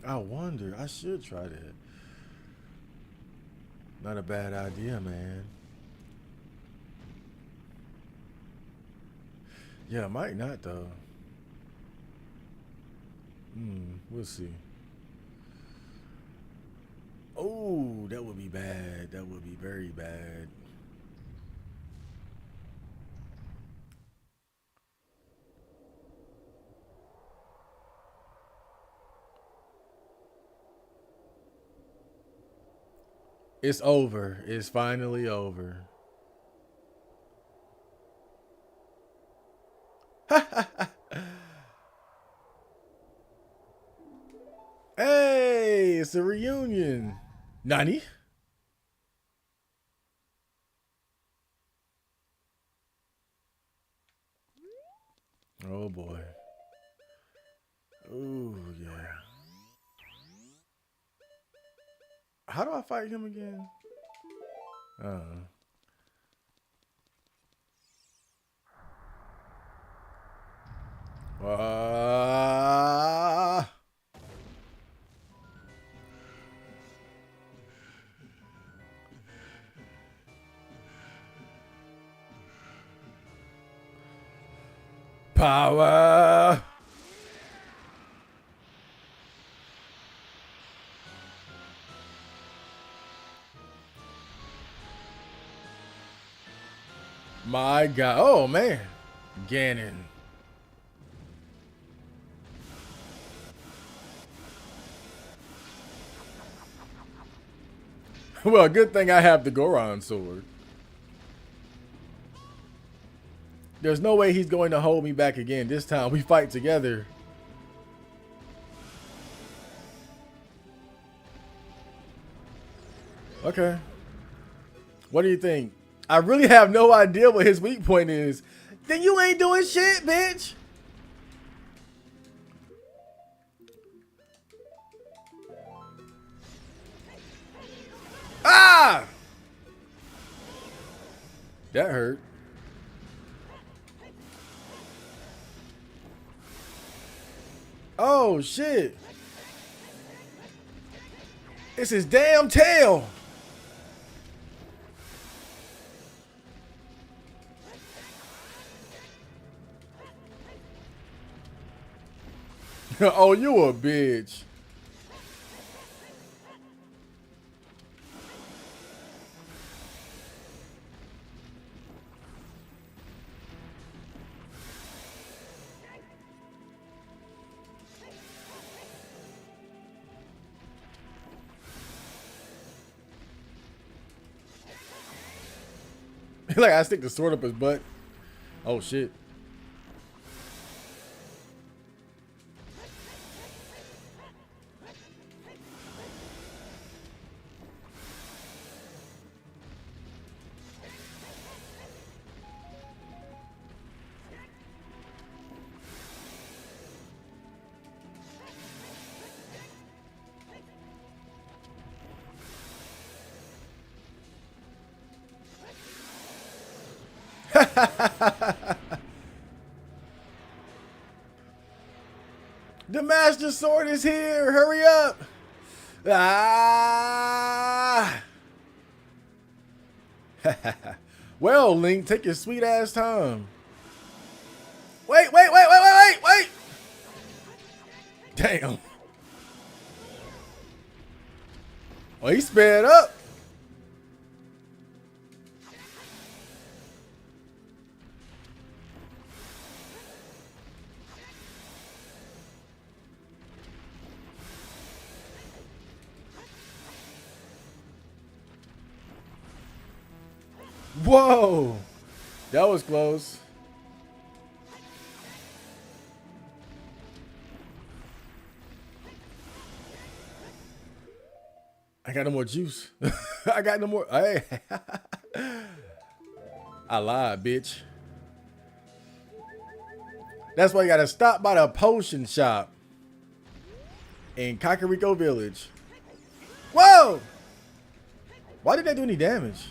I wonder. I should try that. Not a bad idea, man. Yeah, I might not though. We'll see. Oh, that would be bad. That would be very bad. It's over. It's finally over. Hey, it's a reunion. Nani? Oh boy. Oh yeah. How do I fight him again? Power. My God. Oh man. Ganon. Well, good thing I have the Goron sword. There's no way he's going to hold me back again. This time we fight together. Okay. What do you think? I really have no idea what his weak point is. Then you ain't doing shit, bitch. Ah! That hurt. Oh, shit. It's his damn tail. Oh, you a bitch. Like I stick the sword up his butt. Oh shit. The Master Sword is here. Hurry up. Ah. Well, Link, take your sweet ass time. Wait. Damn. Oh, he sped up. Whoa. That was close. I got no more juice. I got no more. Hey. I lied, bitch. That's why you gotta stop by the potion shop in Kakariko Village. Whoa! Why did that do any damage?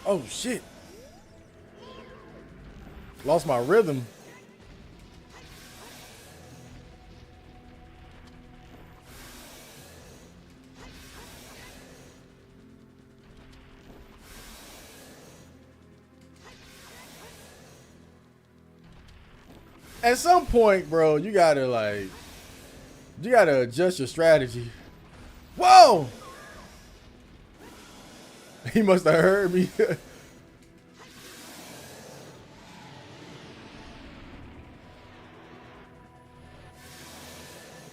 Oh shit. Lost my rhythm. At some point, bro, you gotta adjust your strategy. Whoa! He must have heard me.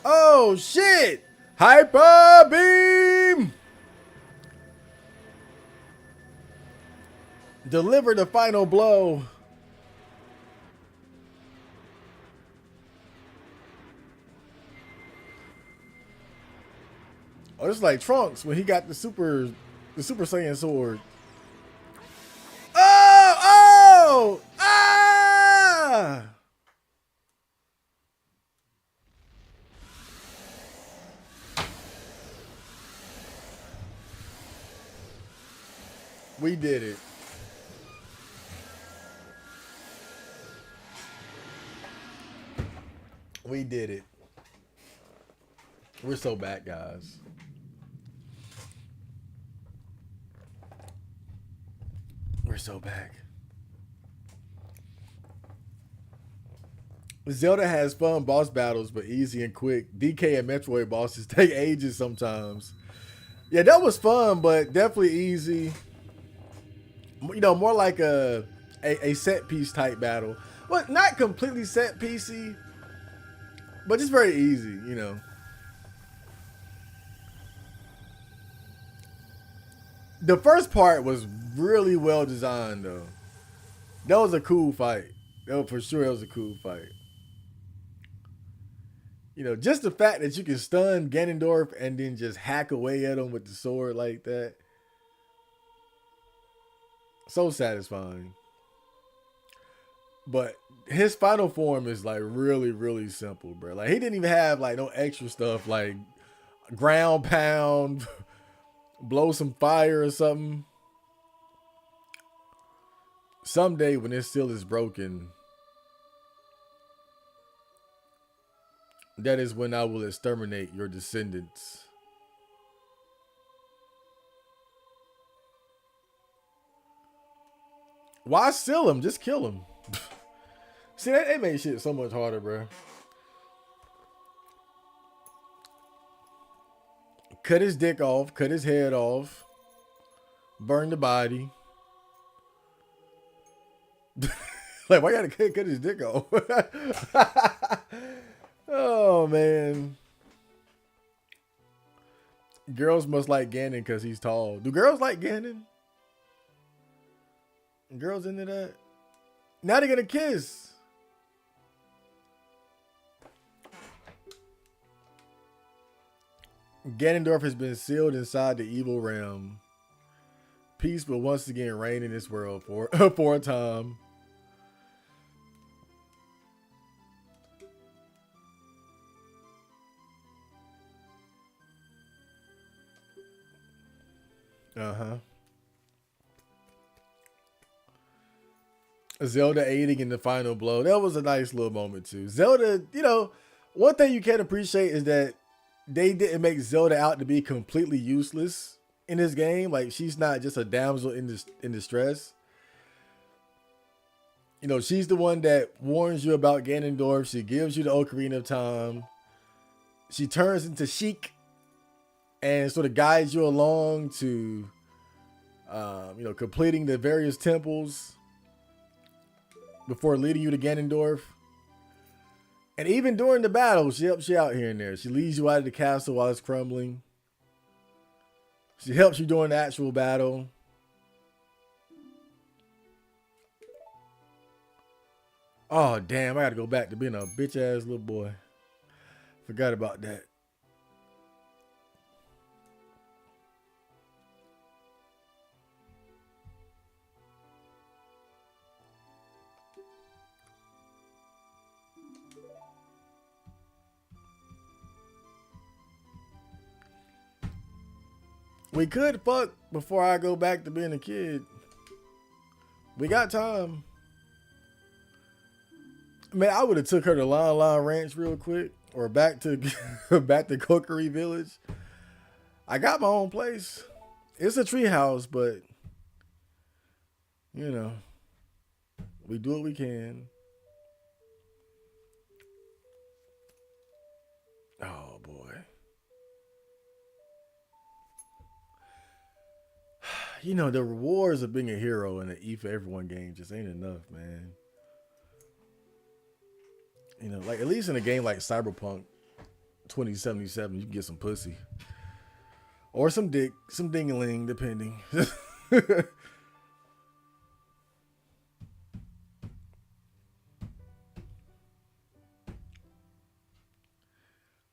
Oh shit! Hyper beam! Deliver the final blow. Oh, it's like Trunks when he got the Super Saiyan sword. Oh! Ah! We did it. We did it. We're so back, guys. We're so back. Zelda has fun boss battles, but easy and quick. DK and Metroid bosses take ages sometimes. Yeah, that was fun, but definitely easy. You know, more like a set piece type battle. Well, not completely set piecey, but just very easy, you know. The first part was really well designed, though. That was a cool fight. That was, for sure, it was a cool fight. You know, just the fact that you can stun Ganondorf and then just hack away at him with the sword like that. So satisfying. But his final form is like really, really simple, bro. Like he didn't even have like no extra stuff like ground pound, blow some fire or something. Someday when this seal is broken, that is when I will exterminate your descendants. Why seal him? Just kill him. See, they made shit so much harder, bro. Cut his dick off, cut his head off, burn the body. Like, why you gotta cut his dick off? Oh, man. Girls must like Ganon because he's tall. Do girls like Ganon? Girls into that? Now they're gonna kiss. Ganondorf has been sealed inside the evil realm. Peace will once again reign in this world for a time. Uh-huh. Zelda aiding in the final blow. That was a nice little moment too. Zelda, one thing you can't appreciate is that they didn't make Zelda out to be completely useless in this game. Like, she's not just a damsel in distress. She's the one that warns you about Ganondorf. She gives you the Ocarina of Time. She turns into Sheik and sort of guides you along to, completing the various temples before leading you to Ganondorf. And even during the battle, she helps you out here and there. She leads you out of the castle while it's crumbling. She helps you during the actual battle. Oh, damn, I gotta go back to being a bitch-ass little boy. Forgot about that. We could fuck before I go back to being a kid. We got time. Man, I would have took her to Lon Lon Ranch real quick, or back to Kokiri Village. I got my own place. It's a tree house, but we do what we can. Oh boy. The rewards of being a hero in an E for Everyone game just ain't enough, man. Like, at least in a game like Cyberpunk 2077, you can get some pussy. Or some dick, some ding-a-ling, depending.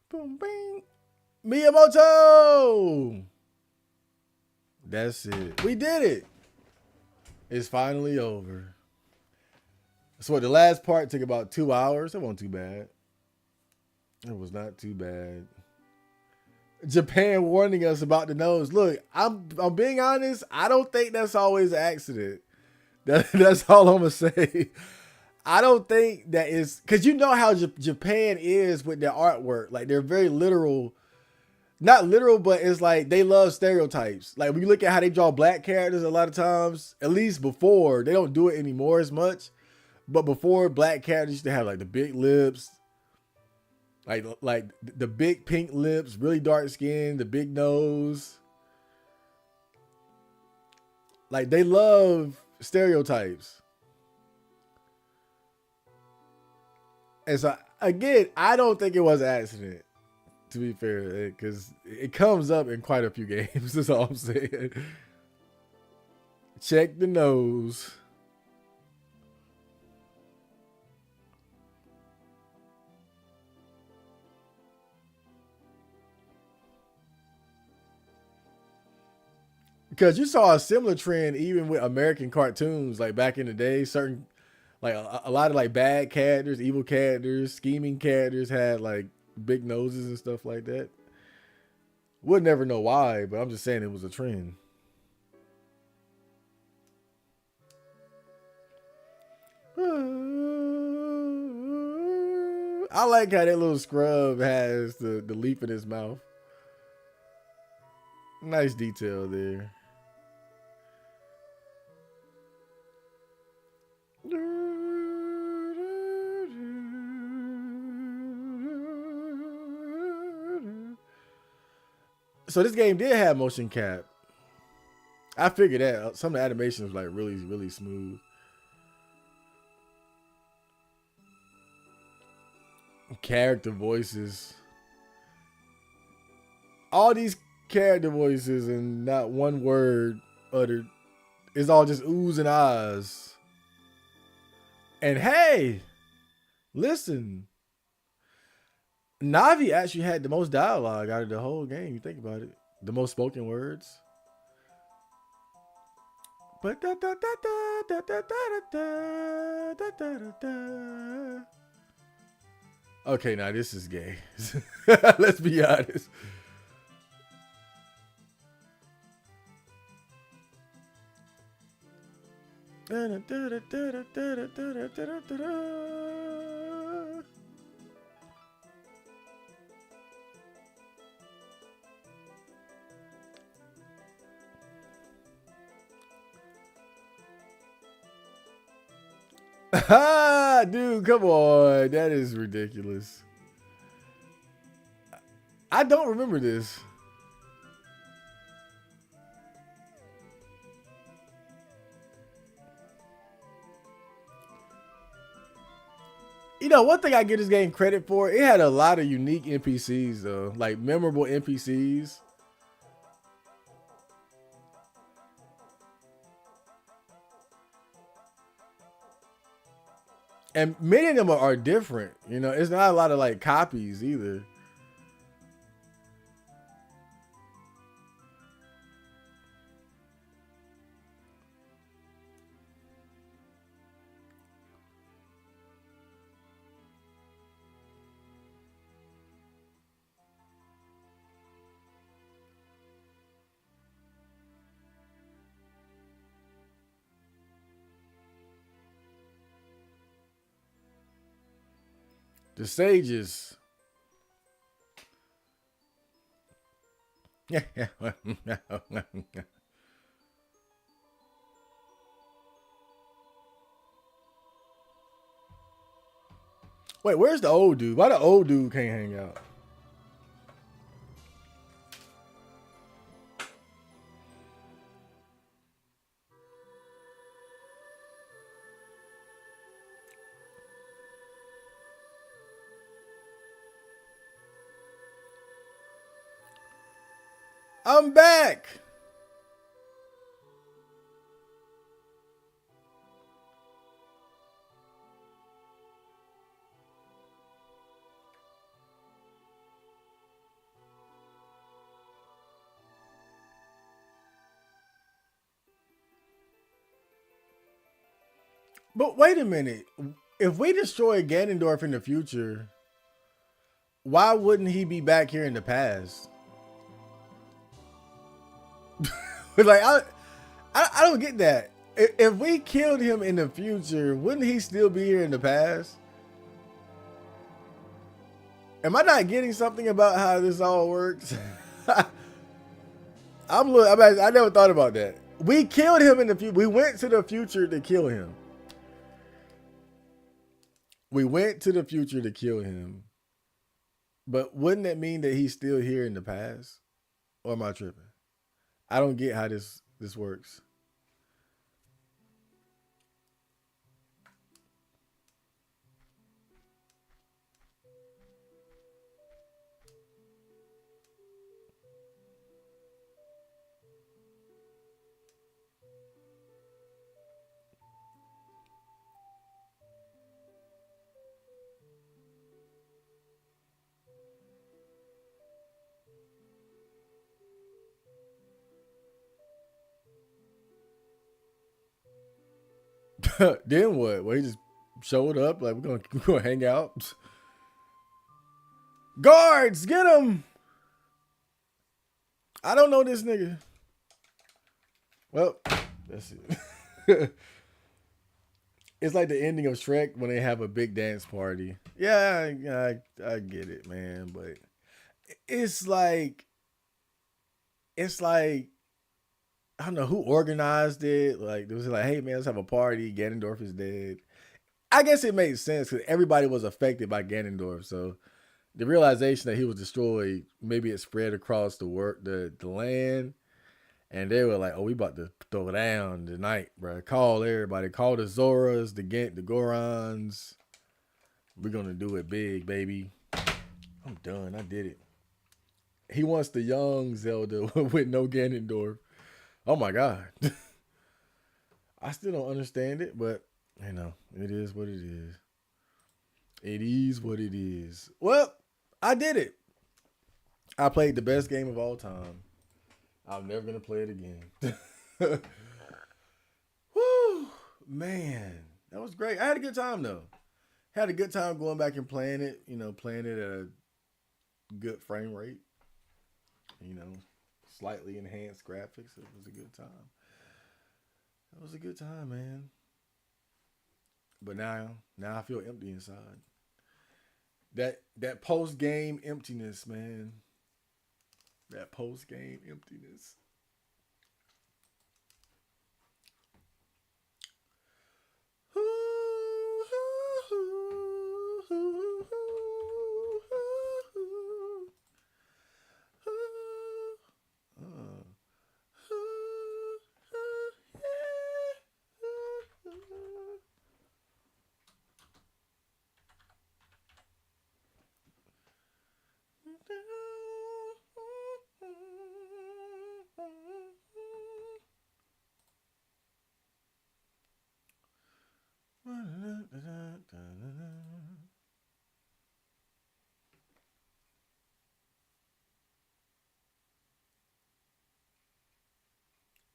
Boom, bing. Miyamoto! That's it. We did it. It's finally over. So the last part took about 2 hours. It wasn't too bad. It was not too bad. Japan warning us about the nose. Look, I'm being honest. I don't think that's always an accident. That's all I'm gonna say. I don't think that is, because how Japan is with their artwork. Like, they're very literal. Not literal, but it's like they love stereotypes. Like, when you look at how they draw black characters a lot of times, at least before, they don't do it anymore as much. But before, black characters used to have like the big lips, like the big pink lips, really dark skin, the big nose. Like, they love stereotypes. And so, again, I don't think it was an accident, to be fair, because it comes up in quite a few games. That's all I'm saying. Check the nose. Because you saw a similar trend even with American cartoons, like back in the day. Certain, like a lot of like bad characters, evil characters, scheming characters had like big noses and stuff like that. We'll never know why, but I'm just saying it was a trend. I like how that little scrub has the leaf in his mouth. Nice detail there. So this game did have motion cap. I figured that. Some of the animation was like really, really smooth. Character voices. All these character voices and not one word uttered. It's all just oohs and ahs. And hey, listen. Navi actually had the most dialogue out of the whole game. You think about it. The most spoken words. Okay, now this is gay. Let's be honest. Dude, come on. That is ridiculous. I don't remember this. You know, one thing I give this game credit for, it had a lot of unique NPCs though, like memorable NPCs. And many of them are different. You know, it's not a lot of like copies either. The sages. Wait, where's the old dude? Why the old dude can't hang out? I'm back. But wait a minute. If we destroy Ganondorf in the future, why wouldn't he be back here in the past? Like I don't get that. If we killed him in the future, wouldn't he still be here in the past? Am I not getting something about how this all works? I never thought about that. We killed him in the future. We went to the future to kill him. We went to the future to kill him. But wouldn't that mean that he's still here in the past? Or am I tripping? I don't get how this works. Then what? Well, he just showed up like we're gonna hang out. Guards, get him! I don't know this nigga. Well, that's it. It's like the ending of Shrek when they have a big dance party. Yeah, I get it, man, but it's like it's like I don't know who organized it. Like it was like, hey man, let's have a party. Ganondorf is dead. I guess it made sense because everybody was affected by Ganondorf. So the realization that he was destroyed, maybe it spread across the land, and they were like, "Oh, we about to throw down tonight, bro. Call everybody. Call the Zoras, the Gorons. We're gonna do it big, baby." I'm done. I did it. He wants the young Zelda with no Ganondorf. Oh my god. I still don't understand it, but you know, it is what it is. It is what it is. Well, I did it. I played the best game of all time. I'm never gonna play it again. Woo, man, that was great. I had a good time though. Had a good time going back and playing it. You know, playing it at a good frame rate. You know, slightly enhanced graphics. It was a good time. That was a good time, man. But now I feel empty inside. That post game emptiness, man. That post game emptiness.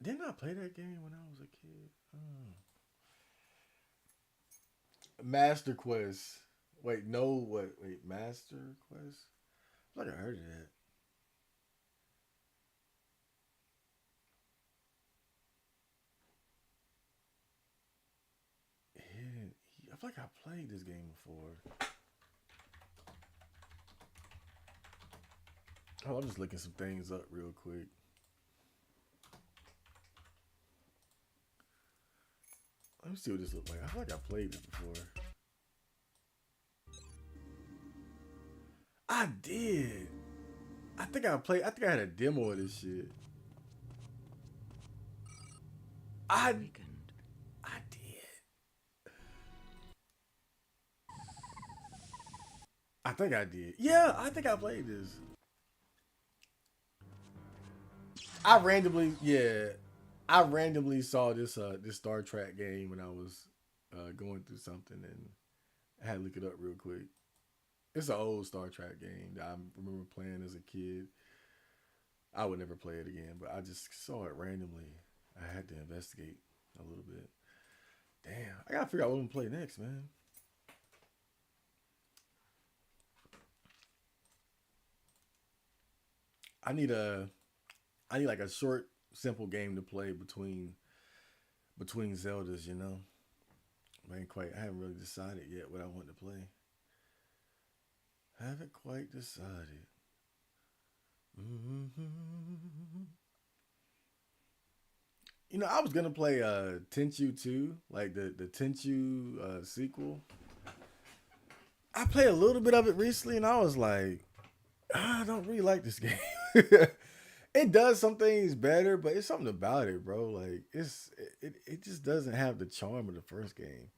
Didn't I play that game when I was a kid? Master Quest. Wait, no, what? Wait, Master Quest? I feel like I heard of that. Hidden. I feel like I played this game before. Oh, I'm just looking some things up real quick. Let me see what this looks like. I feel like I played this before. I did. I think I played. I think I had a demo of this shit. I I did. I think I did. Yeah, I think I played this. I randomly, yeah, I randomly saw this Star Trek game when I was going through something, and I had to look it up real quick. It's an old Star Trek game that I remember playing as a kid. I would never play it again, but I just saw it randomly. I had to investigate a little bit. Damn, I gotta figure out what I'm gonna play next, man. I need a, I need like a short, simple game to play between Zeldas. You know, I ain't quite. I haven't really decided yet what I want to play. Haven't quite decided. Mm-hmm. You know, I was gonna play Tenchu 2, like the Tenchu sequel. I played a little bit of it recently, and I was like, I don't really like this game. It does some things better, but it's something about it, bro. Like it just doesn't have the charm of the first game.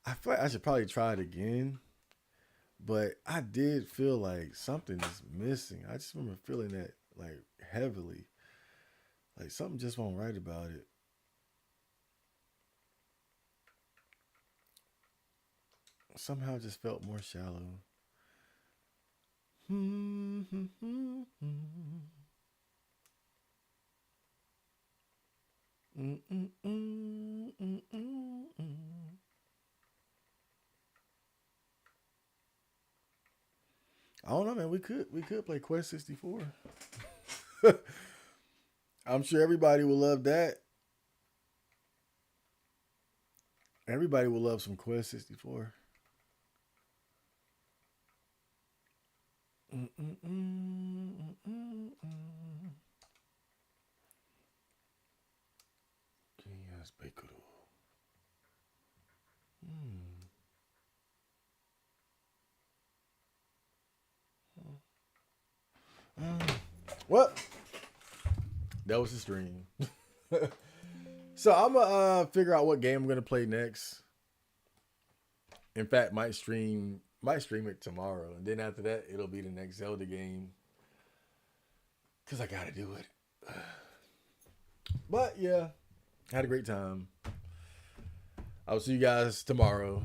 I feel like I should probably try it again, but I did feel like something is missing. I just remember feeling that like heavily, like something just won't right about it. Somehow it just felt more shallow. I don't know, man. We could play Quest 64. I'm sure everybody will love that. Everybody will love some Quest 64. Yes, Bakeru. Well, that was the stream. So I'm gonna figure out what game I'm gonna play next. In fact, might stream it tomorrow, and then after that, it'll be the next Zelda game because I gotta do it. But yeah, had a great time. I'll see you guys tomorrow.